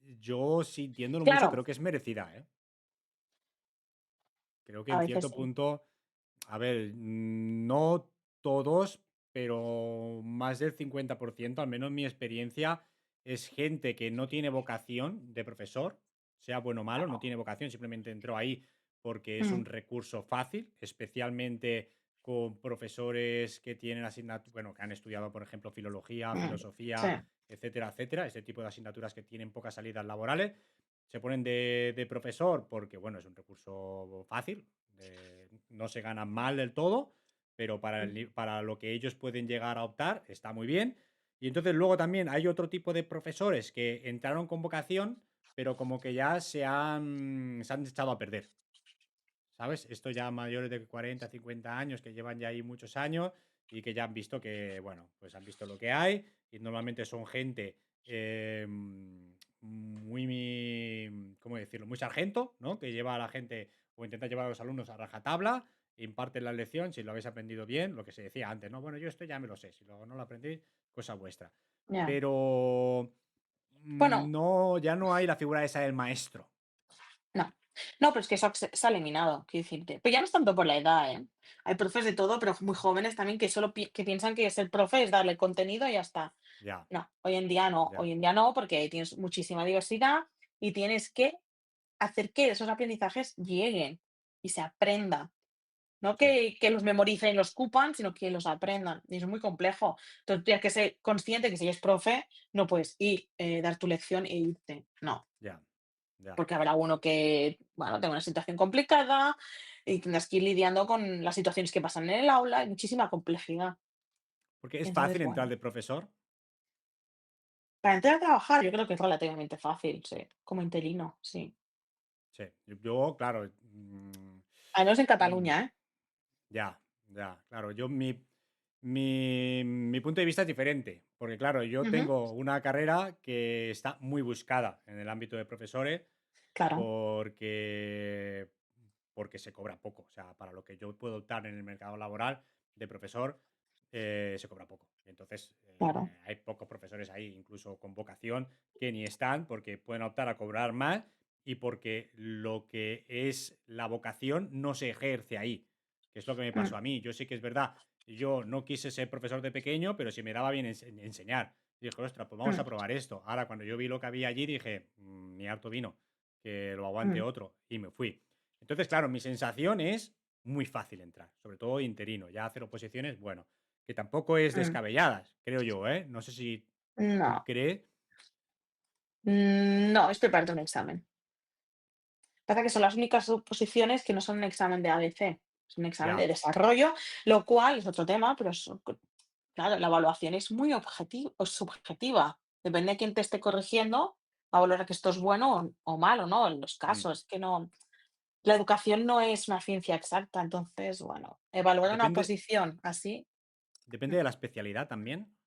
yo sintiéndolo mucho, Claro, creo que es merecida, ¿eh? Creo que a en veces cierto sí. punto, a ver, no todos, pero más del 50%, al menos en mi experiencia, es gente que no tiene vocación de profesor, sea bueno o malo, no Claro. tiene vocación, simplemente entró ahí porque es Mm, un recurso fácil, especialmente con profesores que tienen asignaturas, bueno, que han estudiado, por ejemplo, filología, mm, sí, filosofía, etcétera, etcétera, ese tipo de asignaturas que tienen pocas salidas laborales se ponen de profesor porque, bueno, es un recurso fácil, no se ganan mal del todo, pero para, mm, para lo que ellos pueden llegar a optar está muy bien. Y entonces luego también hay otro tipo de profesores que entraron con vocación, pero como que ya se han echado a perder. ¿Sabes? Esto ya mayores de 40 50 años que llevan ya ahí muchos años y que ya han visto que, bueno, pues han visto lo que hay y normalmente son gente ¿cómo decirlo? Muy sargento, ¿no? Que lleva a la gente o intenta llevar a los alumnos a rajatabla, imparte la lección, si lo habéis aprendido bien, lo que se decía antes, ¿no? Bueno, yo esto ya me lo sé, si luego no lo aprendéis, cosa vuestra. ya. Pero Bueno, no, ya no hay la figura esa del maestro. no. No, pero es que eso se ha eliminado, quiero decirte. Pero ya no es tanto por la edad, ¿eh? Hay profes de todo, pero muy jóvenes también que solo que piensan que ser profe es darle contenido y ya está. Ya, No, hoy en día no. ya, Hoy en día no, porque tienes muchísima diversidad y tienes que hacer que esos aprendizajes lleguen y se aprendan. No sí, que los memoricen y los cupan, sino que los aprendan. Y eso es muy complejo. Entonces tienes que ser consciente que si eres profe, no puedes ir, dar tu lección e irte. No. ya, ya. Porque habrá uno que, bueno, tenga una situación complicada y tendrás que ir lidiando con las situaciones que pasan en el aula, hay muchísima complejidad. Porque es Entonces, fácil entrar bueno, de profesor. para entrar a trabajar yo creo que es relativamente fácil, sí, como interino, sí. Sí, yo, claro, Al menos en mm, Cataluña, ¿eh? ya, ya, claro, mi punto de vista es diferente, porque claro, yo Ujú, tengo una carrera que está muy buscada en el ámbito de profesores claro. porque, porque se cobra poco, o sea, para lo que yo puedo optar en el mercado laboral de profesor, se cobra poco. Y entonces Claro. hay pocos profesores ahí, incluso con vocación, que ni están porque pueden optar a cobrar más y porque lo que es la vocación no se ejerce ahí, que es lo que me Mm, pasó a mí. Yo sí que es verdad, yo no quise ser profesor de pequeño, pero sí me daba bien enseñar. Y dije, ostras, pues vamos mm, a probar esto. Ahora, cuando yo vi lo que había allí, dije, ni harto vino, que lo aguante mm, otro. Y me fui. Entonces, claro, mi sensación es muy fácil entrar, sobre todo interino. Ya hacer oposiciones, bueno, que tampoco es mm. descabelladas, creo yo, ¿eh? No sé si tú No, crees. no, es prepararte un examen. Pasa que son las únicas oposiciones que no son un examen de ABC, es un examen de Ya. desarrollo, lo cual es otro tema, pero claro, la evaluación es muy o subjetiva. Depende de quién te esté corrigiendo, va a valorar que esto es bueno o malo, ¿no? En los mm, casos, que no, la educación no es una ciencia exacta, entonces, bueno, evaluar una Depende, posición así. depende mm. de la especialidad también.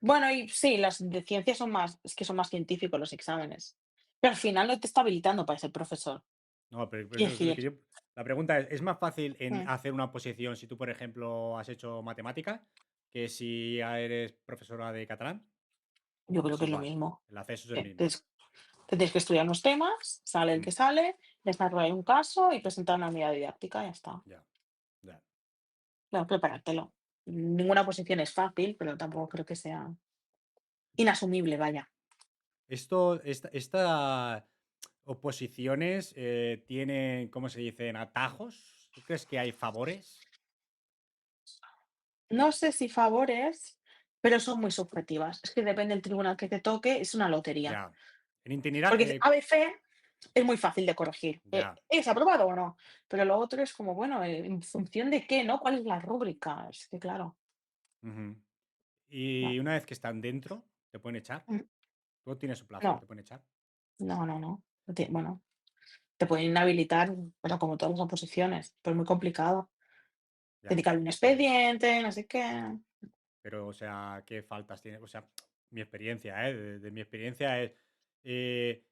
Bueno, y sí, las de ciencias son más, es que son más científicos los exámenes. Pero al final no te está habilitando para ser profesor. No, pero Quiero eso es decir, que yo. La pregunta es más fácil en mm, hacer una oposición si tú, por ejemplo, has hecho matemática que si eres profesora de catalán? yo ¿O creo es que es lo igual? mismo. El acceso es el mismo. Entonces, tendréis que estudiar unos temas, sale el que Mm, sale, desarrollar un caso y presentar una unidad didáctica, ya está. ya, ya. Claro, preparártelo. Ninguna posición es fácil, pero tampoco creo que sea inasumible, vaya. Esta oposiciones tienen, ¿cómo se dicen? Atajos. ¿Tú crees que hay favores? No sé si favores, pero son muy subjetivas. Es que depende del tribunal que te toque, es una lotería. Ya. En itinerario, Porque ABC es muy fácil de corregir. ya. ¿Es aprobado o no? Pero lo otro es como, bueno, ¿en función de qué, no? ¿Cuál es la rúbrica? Es que claro, Ujú. Y no. una vez que están dentro, te pueden echar. Mm, Todo tiene su plazo, te no, pueden echar. no, no, no. Bueno, te pueden inhabilitar, pero como todas las oposiciones, pues muy complicado. Ya. Dedicarle un Pero, expediente, no sé qué. pero, o sea, ¿qué faltas tiene? O sea, mi experiencia, ¿eh? De mi experiencia es, eh,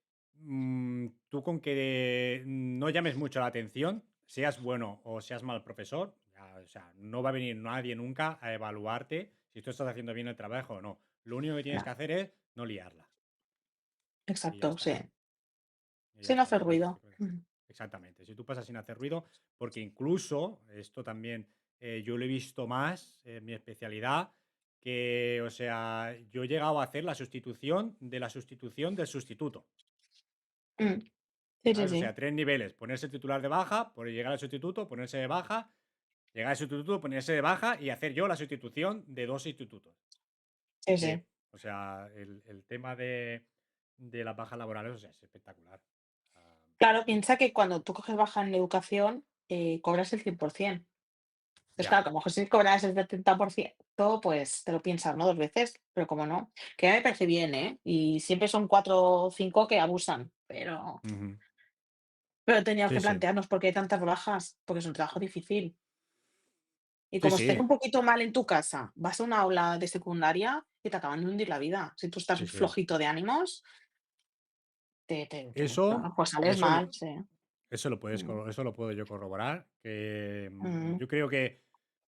tú con que no llames mucho la atención, seas bueno o seas mal profesor, ya, o sea, no va a venir nadie nunca a evaluarte si tú estás haciendo bien el trabajo o no. Lo único que tienes No, que hacer es no liarla. Y ya exacto, sí. está. Y ya Sin está. hacer ruido. Exactamente. Si tú pasas sin hacer ruido, porque incluso, esto también yo lo he visto más en mi especialidad, que, o sea, yo he llegado a hacer la sustitución de la sustitución del sustituto. Mm, sí, sí, ¿Sabes? O sea, sí. tres niveles. Ponerse el titular de baja, por llegar al sustituto, ponerse de baja, llegar al sustituto, ponerse de baja y hacer yo la sustitución de dos sustitutos. Sí, sí. Que, o sea, el tema de las bajas laborales, o sea, es espectacular. Ah, Claro, piensa que cuando tú coges baja en educación, cobras el 100%. Entonces, ya. claro, que a lo mejor si cobras el 70%, pues te lo piensas, ¿no? Dos veces, pero como no, que a mí me parece bien, ¿eh? Y siempre son 4 o 5 que abusan, Ujú. pero teníamos Sí, que sí. plantearnos por qué hay tantas bajas, porque es un trabajo difícil. Y Sí, como estés sí. un poquito mal en tu casa, vas a un aula de secundaria y te acaban de hundir la vida. Si tú estás Sí, sí. flojito de ánimos, Eso, bueno, pues sales eso, mal, sí. Mm, eso lo puedo yo corroborar. Que mm, yo creo que,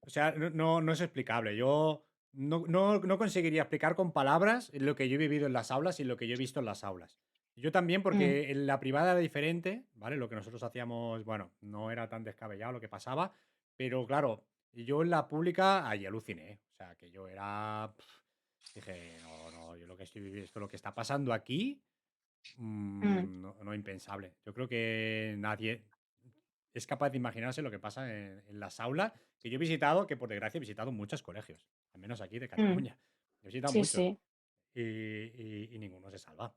o sea, no es explicable. Yo no conseguiría explicar con palabras lo que yo he vivido en las aulas y lo que yo he visto en las aulas. Yo también, Mm, porque en la privada era diferente, ¿vale? Lo que nosotros hacíamos, bueno, no era tan descabellado lo que pasaba, pero claro, yo en la pública, ahí aluciné. O sea, que yo era, dije, no, no, yo lo que estoy viviendo, esto lo que está pasando aquí, mm, no, no impensable. Yo creo que nadie es capaz de imaginarse lo que pasa en las aulas que yo he visitado, que por desgracia he visitado muchos colegios, al menos aquí de mm. Cataluña. He visitado Sí, muchos sí, y ninguno se salva.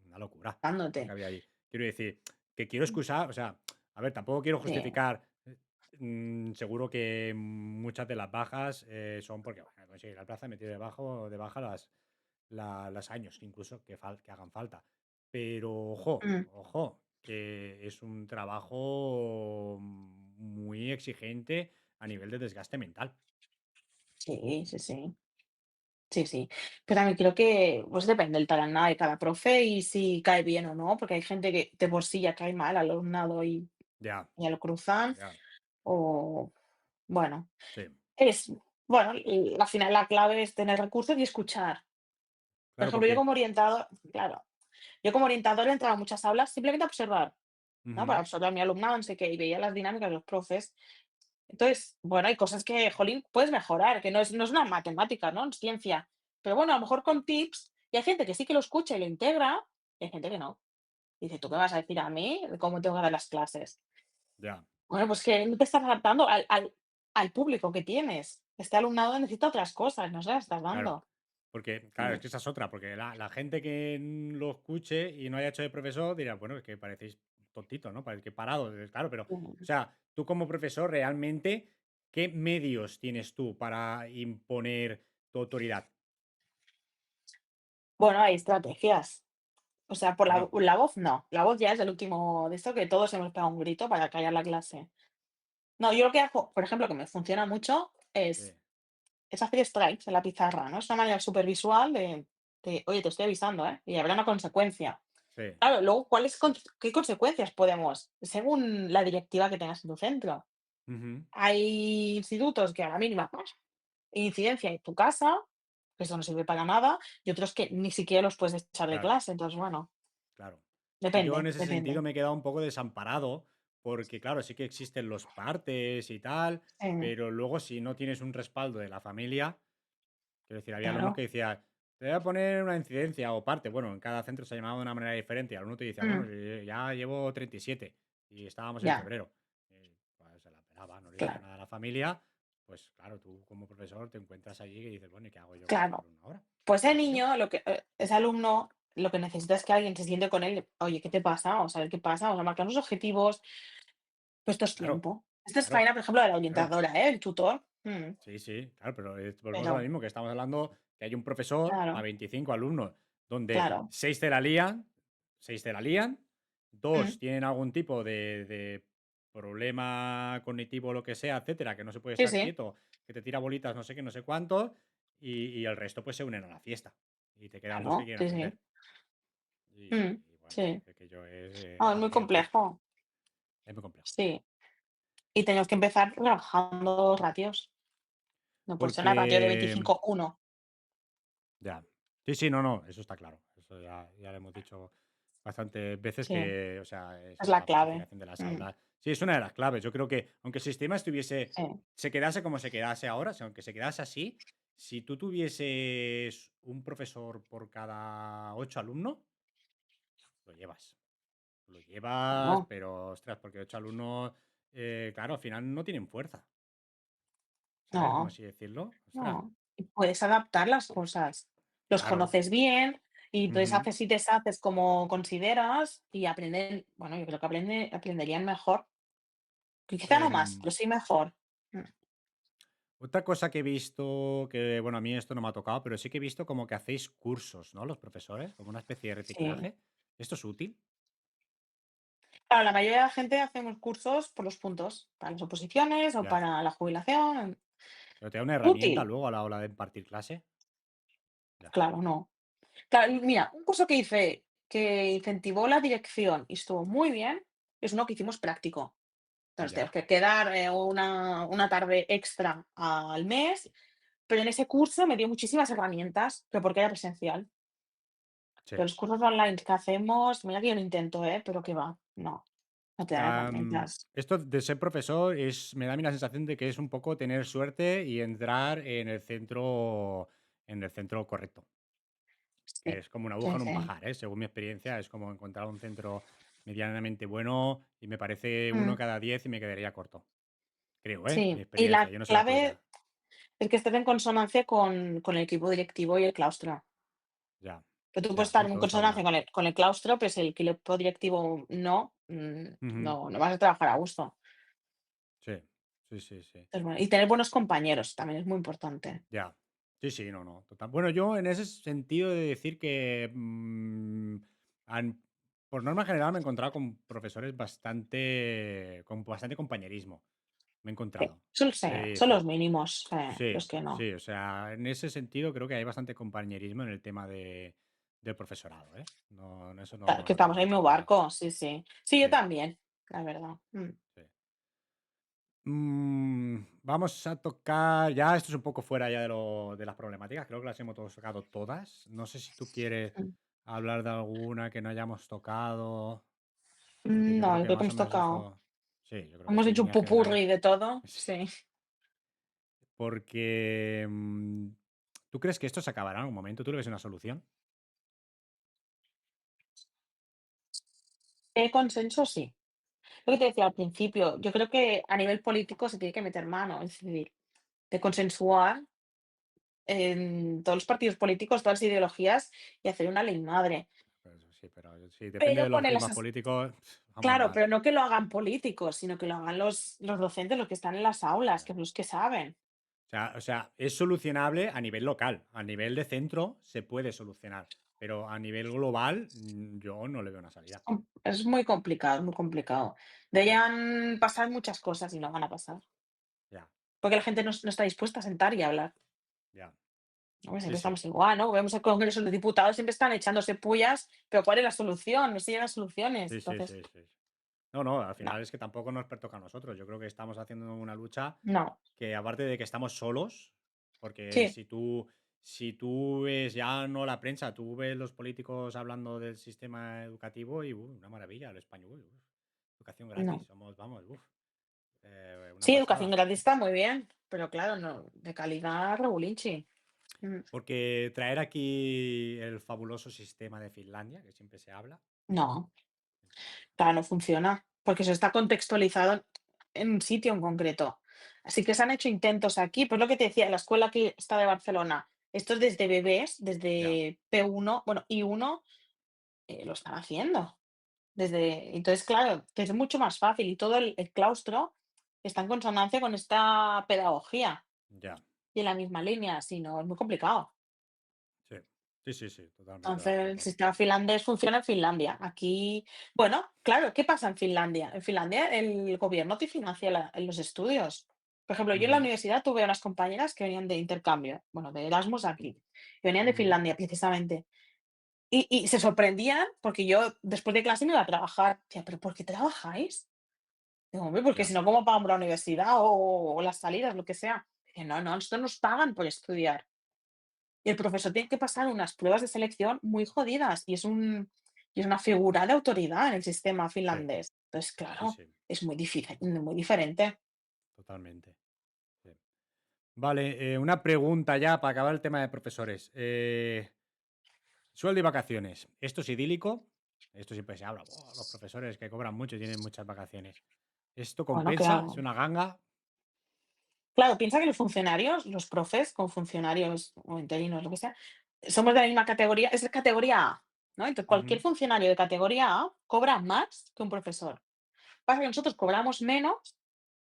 Una locura lo que dándote. había allí. Quiero decir, que quiero excusar, o sea, a ver, tampoco quiero Sí, justificar. Seguro que muchas de las bajas son porque, bueno, he conseguido la plaza, he metido de baja las años, incluso que hagan falta. Pero ojo, mm, ojo, que es un trabajo muy exigente a nivel de desgaste mental. sí, sí, sí. Sí, sí. Pero también creo que, pues depende del taranná de cada profe y si cae bien o no, porque hay gente que de por sí ya cae mal al alumnado y Ya, ya lo cruzan, ya, o bueno, sí. es, bueno, y al final la clave es tener recursos y escuchar. Por Claro, ejemplo, yo porque como orientador, claro, yo como orientador entraba a muchas aulas simplemente a observar, ¿no? Para ujú, observar a mi alumnado, no sé qué, y veía las dinámicas de los profes. Entonces, bueno, hay cosas que, jolín, puedes mejorar, que no es una matemática, ¿no? Es ciencia. Pero bueno, a lo mejor con tips, y hay gente que sí que lo escucha y lo integra, y hay gente que no. Dice, ¿tú qué me vas a decir a mí de cómo tengo que dar las clases? ya, Bueno, pues que no te estás adaptando al público que tienes. Este alumnado necesita otras cosas, no se las estás claro. dando. Porque, claro, Mm, es que esa es otra, porque la gente que lo escuche y no haya hecho de profesor dirá, bueno, es que parecéis tontitos, ¿no? Parece que parados. Claro, pero, o mm. sea, tú como profesor realmente, ¿qué medios tienes tú para imponer tu autoridad? Bueno, hay estrategias. O sea, por la, Claro, la voz no. La voz ya es el último de esto que todos hemos pegado un grito para callar la clase. No, yo lo que hago, por ejemplo, que me funciona mucho, sí, es hacer strikes en la pizarra, ¿no? Es una manera súper visual de, oye, te estoy avisando, ¿eh? Y habrá una consecuencia. sí, Claro, luego, qué consecuencias podemos? Según la directiva que tengas en tu centro. ujú, Hay institutos que a la mínima incidencia en tu casa, que eso no sirve para nada, y otros que ni siquiera los puedes echar de claro. clase. Entonces, bueno, Claro. Yo en depende, ese depende. sentido me he quedado un poco desamparado, porque claro, sí que existen los partes y tal, pero luego si no tienes un respaldo de la familia, quiero decir, había alumnos que Claro. decían, te voy a poner una incidencia o parte. Bueno, en cada centro se llamaba de una manera diferente. Y alumno te decía, bueno, Mm, si ya llevo 37 y estábamos en ya, febrero. Pues se la pelaba, no le decía claro. nada a la familia. Pues claro, tú como profesor te encuentras allí y dices, bueno, ¿y qué hago yo con este Claro. alumno ahora? Pues ¿Qué ese hago yo? niño, ese alumno, lo que necesita es que alguien se siente con él. Oye, ¿qué te pasa? Vamos a ver qué pasa. Vamos a marcar unos objetivos. Pues esto es Claro, tiempo. Esta es claro, faena, por ejemplo, de la claro. orientadora, ¿eh? El tutor. Sí, sí, claro, pero volvemos a lo Pero, mismo, que estamos hablando que hay un profesor para claro, 25 alumnos, donde claro. 6 te la lían, 6 te la lían, Mm, 2 tienen algún tipo de problema cognitivo o lo que sea, etcétera, que no se puede sí, estar sí, quieto, que te tira bolitas, no sé qué, no sé cuánto, y el resto pues se unen a la fiesta. Y te quedan 2 que claro, quieren sí, sí. aprender. Y bueno, Sí. es que yo Ah, es muy también, complejo. es muy complejo. Sí. Y tenemos que empezar trabajando ratios. No puede ser una ratio de Porque 25:1. ya. Sí, sí, no, no, eso está claro. Eso ya lo hemos dicho bastantes veces Sí, que, o sea, es eso, la la clave. masificación de las Mm, aulas. Sí, es una de las claves. Yo creo que aunque el sistema estuviese, sí. se quedase como se quedase ahora, o sea, aunque se quedase así, si tú tuvieses un profesor por cada 8 alumnos, lo llevas. Lo llevas, Claro. pero ostras, porque 8 alumnos, claro, al final no tienen fuerza, ¿sabes? Como No, así decirlo. Ostras, no. Y puedes adaptar las cosas. Los claro. conoces bien y entonces Ujú. haces y deshaces como consideras y aprenden, bueno, yo creo que aprenderían mejor. Que quizá no más, Em, pero sí mejor. Mm, Otra cosa que he visto, que bueno, a mí esto no me ha tocado, pero sí que he visto como que hacéis cursos, ¿no? Los profesores, como una especie de sí. reciclaje. ¿Esto es útil? Claro, la mayoría de la gente hacemos cursos por los puntos, para las oposiciones o Ya. para la jubilación. Pero te da una herramienta Útil, luego a la hora de impartir clase. Ya, claro, no. Claro, y mira, un curso que hice que incentivó la dirección y estuvo muy bien, es uno que hicimos práctico. Entonces, tenemos ya. que quedar una tarde extra al mes, pero en ese curso me dio muchísimas herramientas, pero porque era presencial. Sí. Pero los cursos online que hacemos, mira que yo lo intento, pero qué va, no te dan herramientas. Esto de ser profesor me da a mí la sensación de que es un poco tener suerte y entrar en el centro correcto. Sí, Es como una aguja sí, en un sí. pajar, ¿eh? Según mi experiencia, es como encontrar un centro medianamente bueno y me parece Mm, uno cada 10 y me quedaría corto. Creo, ¿eh? Mi sí, y experiencia, la yo no sé la clave tuya. es que estés en consonancia con el equipo directivo y el claustro. Ya, Que tú puedes ya, estar sí, en todo está a consonancia una. con el claustro, pero si el equipo directivo no, Ujú. no vas a trabajar a gusto. Sí, sí, sí, sí. Entonces, bueno, y tener buenos compañeros también es muy importante. Ya. Sí, sí, no, no. Total. Bueno, yo en ese sentido de decir que han- por norma general me he encontrado con profesores con bastante compañerismo. Me he Sí, encontrado. sí, He de son los decir. mínimos, Sí, los que no. sí, o sea, en ese sentido creo que hay bastante compañerismo en el tema del profesorado, ¿eh? No, en eso Claro, no, que no tengo estamos en el mucha mismo duda. barco, sí, sí. Sí, yo Sí, también, la verdad. sí. Vamos a tocar, ya esto es un poco fuera ya de las problemáticas, creo que las hemos tocado todas. No sé si tú quieres Mm. hablar de alguna que no hayamos tocado, porque yo No, creo yo que creo que más o hemos menos tocado. esto, sí, yo creo que Hemos sí, en hecho un líneas generales, pupurri de todo, sí, sí. porque ¿tú crees que esto se acabará en un momento? ¿Tú le ves una solución? Consenso, sí. Lo que te decía al principio, yo creo que a nivel político se tiene que meter mano, es decir, de consensuar en todos los partidos políticos, todas las ideologías y hacer una ley madre. Pues sí, pero sí, depende de Pero los con el climas políticos, vamos claro, mal. pero no que lo hagan políticos, sino que lo hagan los docentes, los que están en las aulas, Ya. que son los que saben. O sea, es solucionable a nivel local. A nivel de centro se puede solucionar. Pero a nivel global, yo no le veo una salida. Es muy complicado, es muy complicado. Ya, Deberían pasar muchas cosas y no van a pasar. ya, Porque la gente no está dispuesta a sentar y a hablar. ya. Hombre, Sí, siempre sí. estamos igual, ¿no? Vemos el Congreso de Diputados, siempre están echándose pullas, pero ¿cuál es la solución? No se llegan a soluciones. Sí, sí, Entonces, sí, sí. No, no, al no, final es que tampoco nos pertoca a nosotros. Yo creo que estamos haciendo una lucha no. que, aparte de que estamos solos, porque Sí, si tú ves ya no la prensa, tú ves los políticos hablando del sistema educativo y una maravilla, el español, educación no. gratis, somos, vamos, una Sí, educación pasada. gratis está muy bien, pero claro, no, de calidad regulinchi. Mm, Porque traer aquí el fabuloso sistema de Finlandia, que siempre se habla. No, claro, no funciona, porque eso está contextualizado en un sitio en concreto. Así que se han hecho intentos aquí, pues lo que te decía, la escuela que está de Barcelona, esto es desde bebés, Ya, desde P1, bueno, I1, lo están haciendo. Entonces, claro, que es mucho más fácil y todo el claustro está en consonancia con esta pedagogía ya. y en la misma línea, si no, es muy complicado. Sí, sí, sí, sí, totalmente de Entonces, el acuerdo. sistema finlandés funciona en Finlandia. Aquí, bueno, claro, ¿qué pasa en Finlandia? En Finlandia el gobierno te financia los estudios. Por ejemplo, yo en la Ujú, universidad tuve unas compañeras que venían de intercambio, bueno, de Erasmus aquí, que venían de ujú, Finlandia precisamente. Y se sorprendían porque yo después de clase me iba a trabajar. Decía, ¿pero por qué trabajáis? Digo, hombre, porque si ya, no, ¿cómo pagamos la universidad o las salidas, lo que sea? Dice, no, no, nosotros nos pagan por estudiar. Y el profesor tiene que pasar unas pruebas de selección muy jodidas y es una figura de autoridad en el sistema sí, finlandés. Entonces, sí, claro, sí, es muy difícil, muy diferente. totalmente. Sí. Vale, una pregunta ya para acabar el tema de profesores. Sueldo y vacaciones. ¿Esto es idílico? Esto siempre se habla. "Buah, los profesores que cobran mucho y tienen muchas vacaciones. ¿Esto Bueno, compensa? ¿Es claro. una ganga? Claro, piensa que los funcionarios, los profes, con funcionarios o interinos, lo que sea, somos de la misma categoría, es de categoría A, ¿no? Entonces, cualquier Ujú, funcionario de categoría A cobra más que un profesor. Pasa que nosotros cobramos menos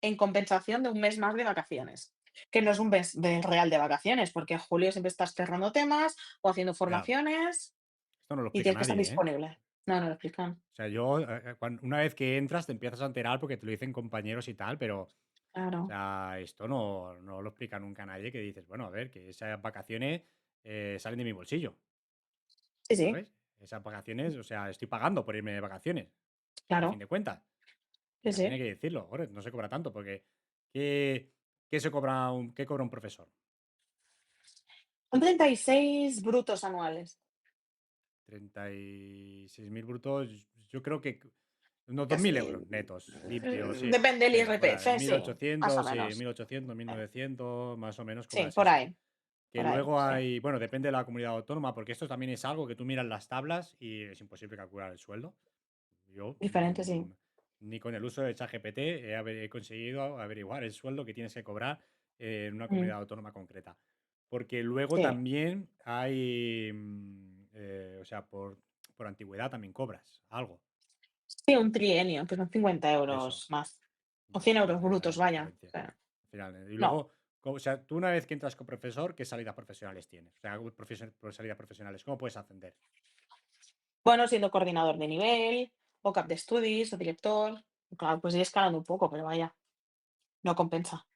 en compensación de un mes más de vacaciones, que no es un mes real de vacaciones, porque en julio siempre estás cerrando temas o haciendo ya. formaciones Esto no lo y explica tienes que estar nadie, ¿eh? disponible. No, no lo explican. O sea, yo, una vez que entras te empiezas a enterar porque te lo dicen compañeros y tal, pero, o Claro. sea, esto no lo explica nunca nadie que dices, bueno, a ver, que esas vacaciones salen de mi bolsillo, Sí, sí, ¿sabes? Esas vacaciones, o sea, estoy pagando por irme de vacaciones, a fin claro. de cuentas. Y Sí, también sí. hay que decirlo, joder, no se cobra tanto, porque ¿qué cobra un profesor? Son 36 brutos anuales. 36.000 brutos, yo creo que unos 2.000 Casi, euros netos, limpios, sí. depende del Venga, por ahí, IRPF, sí, más o 1.800, sí, menos. 1.800, Eh, 1.900, más o menos Sí, cobras eso. Que por ahí, luego sí. hay, bueno, depende de la comunidad autónoma, porque esto también es algo que tú miras las tablas y es imposible calcular el sueldo. Yo, Diferente, sí. ni con el uso de ChatGPT he conseguido averiguar el sueldo que tienes que cobrar en una Mm, comunidad autónoma concreta. Porque luego sí. también hay, o sea, por antigüedad también cobras algo. Sí, un trienio, que son 50 Eso, euros más. O ya, 100 euros fíjate la brutos, vaya. O diferencia. sea, Al final, y no. luego, o sea, tú una vez que entras con profesor, ¿qué salidas profesionales tienes? O sea, salidas profesionales, ¿cómo puedes ascender? Bueno, siendo coordinador de nivel, o cap de estudios, o director. Claro, pues ir escalando un poco, pero vaya, no compensa.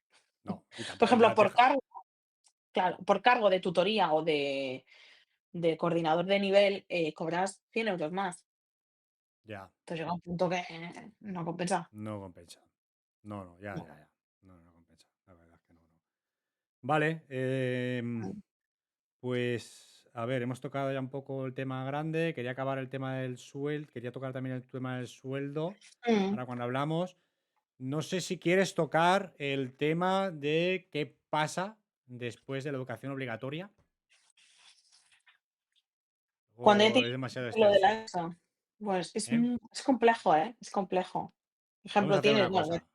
No, y Por tampoco ejemplo, ya por deja. cargo, claro, por cargo de tutoría o de coordinador de nivel, cobras 100 euros más. Ya, Entonces llega un punto que no compensa. no compensa. No, no, ya, ya, No. ya. No, no compensa. La verdad es que no, no. Vale, Mm. pues a ver, hemos tocado ya un poco el tema grande. Quería acabar el tema del sueldo. Quería tocar también el tema del sueldo. Mm. Ahora cuando hablamos, no sé si quieres tocar el tema de qué pasa después de la educación obligatoria Cuando ya o es tienes demasiado lo de extenso. la ESO, pues ¿Eh? es complejo, ¿eh? Es complejo. Por Podemos ejemplo, hacer tienes, una bueno, cosa.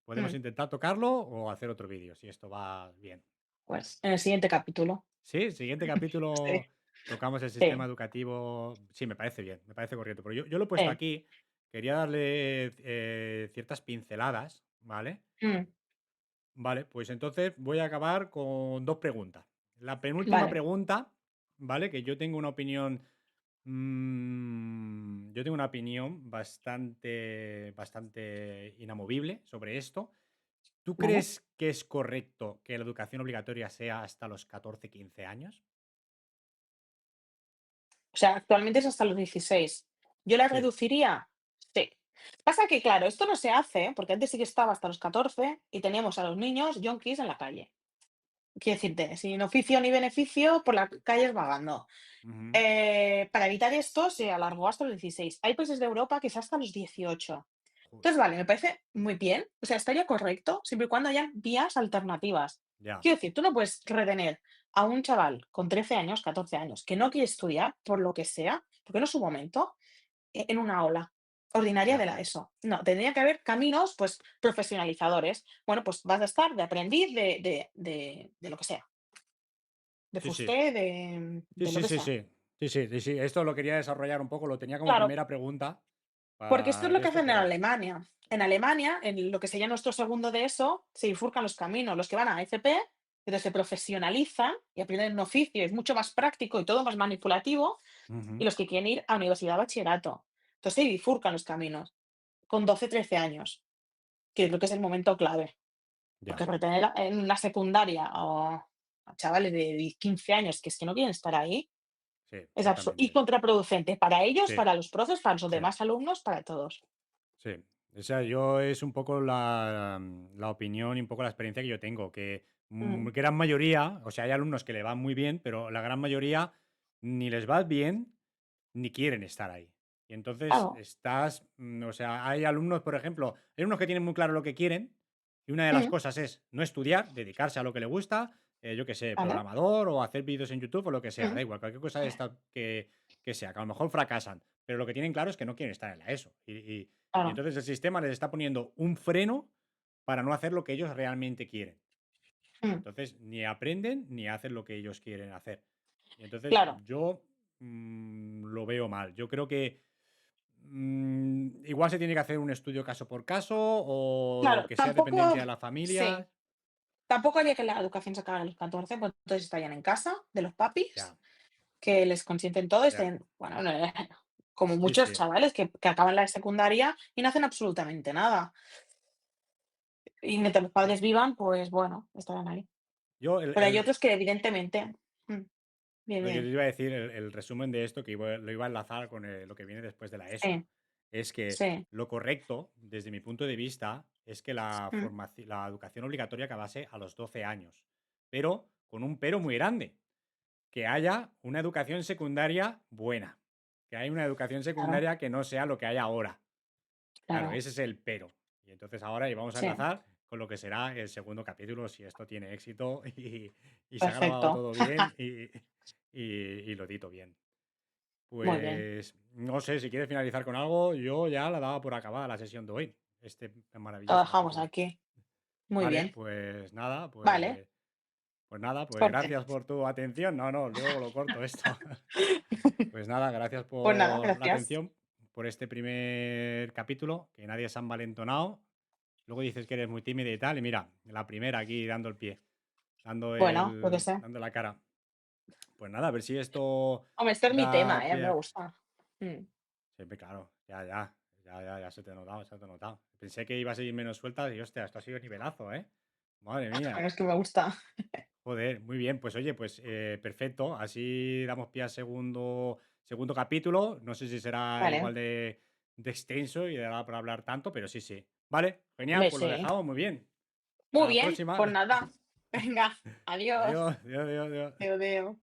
Podemos mm, intentar tocarlo o hacer otro vídeo, si esto va bien. pues en el siguiente capítulo. Sí, siguiente Sí, capítulo tocamos el sistema sí, educativo. Sí, me parece bien, me parece correcto. Pero yo lo he puesto sí. aquí, quería darle ciertas pinceladas, ¿vale? Mm, Vale, pues entonces voy a acabar con dos preguntas. La penúltima vale, pregunta, ¿vale? Que yo tengo una opinión, yo tengo una opinión bastante inamovible sobre esto. ¿Tú vale. crees que es correcto que la educación obligatoria sea hasta los 14, 15 años? O sea, actualmente es hasta los 16. ¿Yo la Sí. reduciría? Sí. Pasa que, claro, esto no se hace, porque antes sí que estaba hasta los 14 y teníamos a los niños yonkis en la calle. Quiero decirte, sin oficio ni beneficio, por las calles vagando. Ujú. Para evitar esto se alargó hasta los 16. Hay países de Europa que es hasta los 18. Joder, Entonces, vale, me parece muy bien, o sea, estaría correcto siempre y cuando hayan vías alternativas. ya, Quiero decir, tú no puedes retener a un chaval con 13 años, 14 años, que no quiere estudiar por lo que sea, porque no es su momento, en una aula ordinaria de ya. la ESO. No, tendría que haber caminos, pues, profesionalizadores. Bueno, pues vas a estar de aprendiz de lo que sea, de Sí, sí. fusté, Sí, de lo sí, que sí, sea. sí. Sí, sí, sí, sí. Esto lo quería desarrollar un poco, lo tenía como Claro, primera pregunta porque esto es para lo que esto, hacen en pero Alemania. En Alemania, en lo que sería nuestro segundo de eso, se bifurcan los caminos. Los que van a FP, pero se profesionalizan y aprenden un oficio, es mucho más práctico y todo más manipulativo, y ujú, los que quieren ir a universidad, bachillerato. Entonces se bifurcan los caminos con 12, 13 años, que creo que es el momento clave, ya. porque retener en una secundaria a chavales de 15 años que es que no quieren estar ahí, Sí, es absurdo y exactamente. contraproducente para ellos, Sí, para los profes, para los sí, demás alumnos, para todos. sí. O sea, yo es un poco la opinión y un poco la experiencia que yo tengo, que Mm, gran mayoría, o sea, hay alumnos que le van muy bien, pero la gran mayoría ni les va bien ni quieren estar ahí. Y entonces claro. o sea, hay alumnos, por ejemplo, hay unos que tienen muy claro lo que quieren y una de las Mm, cosas es no estudiar, dedicarse a lo que le gusta, yo qué sé, vale. programador o hacer vídeos en YouTube o lo que sea, Mm, da igual, cualquier cosa de esta que sea, que a lo mejor fracasan, pero lo que tienen claro es que no quieren estar en la ESO. Y claro. entonces el sistema les está poniendo un freno para no hacer lo que ellos realmente quieren. Mm, Entonces, ni aprenden ni hacen lo que ellos quieren hacer. Y entonces claro. yo lo veo mal. Yo creo que igual se tiene que hacer un estudio caso por caso o Claro, que sea tampoco dependiente de la sí, familia. tampoco haría que la educación se acabara a los 14, pues entonces estarían en casa de los papis, Ya, que les consienten todo, ya. estén, bueno, como Sí, muchos sí. chavales que acaban la secundaria y no hacen absolutamente nada. Y mientras los padres vivan, pues bueno, estarán ahí. Yo Pero hay otros que evidentemente bien, lo que te bien. iba a decir, el resumen de esto, que lo iba a enlazar con lo que viene después de la ESO, Sí, es que sí. lo correcto, desde mi punto de vista, es que Mm, la educación obligatoria acabase a los 12 años, pero con un pero muy grande, que haya una educación secundaria buena. que hay una educación Claro, secundaria que no sea lo que hay ahora. Claro, claro. ese es el pero. Y entonces ahora y vamos a Sí, enlazar con lo que será el segundo capítulo, si esto tiene éxito y se ha grabado perfecto. todo bien y lo edito bien. Muy bien. Pues no sé, si quieres finalizar con algo, yo ya la daba por acabada la sesión de hoy, este Lo maravilloso dejamos capítulo. aquí. Muy Vale, bien. pues nada, Vale, pues nada, pues corte. gracias por tu atención. No, no, luego lo corto esto. Pues nada, gracias Pues nada, por la gracias. atención, por este primer capítulo, que nadie se ha envalentonado. Luego dices que eres muy tímida y tal, y mira, la primera aquí dando el pie, Bueno, lo que sé. dando la cara. Pues nada, a ver si esto Hombre, este es mi da tema, pie me gusta. Mm. Siempre, claro, ya se te ha notado, se te ha notado. Pensé que ibas a ir menos suelta y hostia, esto ha sido nivelazo, ¿eh? Madre mía. Bueno, es que me gusta. Joder, muy bien. Pues oye, pues perfecto. Así damos pie al segundo capítulo. No sé si será igual Vale. de extenso y dará para hablar tanto, pero sí, sí. Vale, genial, Hombre, pues lo sí. dejamos muy bien. Muy Hasta la bien, pues próxima. nada. Venga, adiós. Adiós, adiós, adiós, adiós. Adeu, adeu.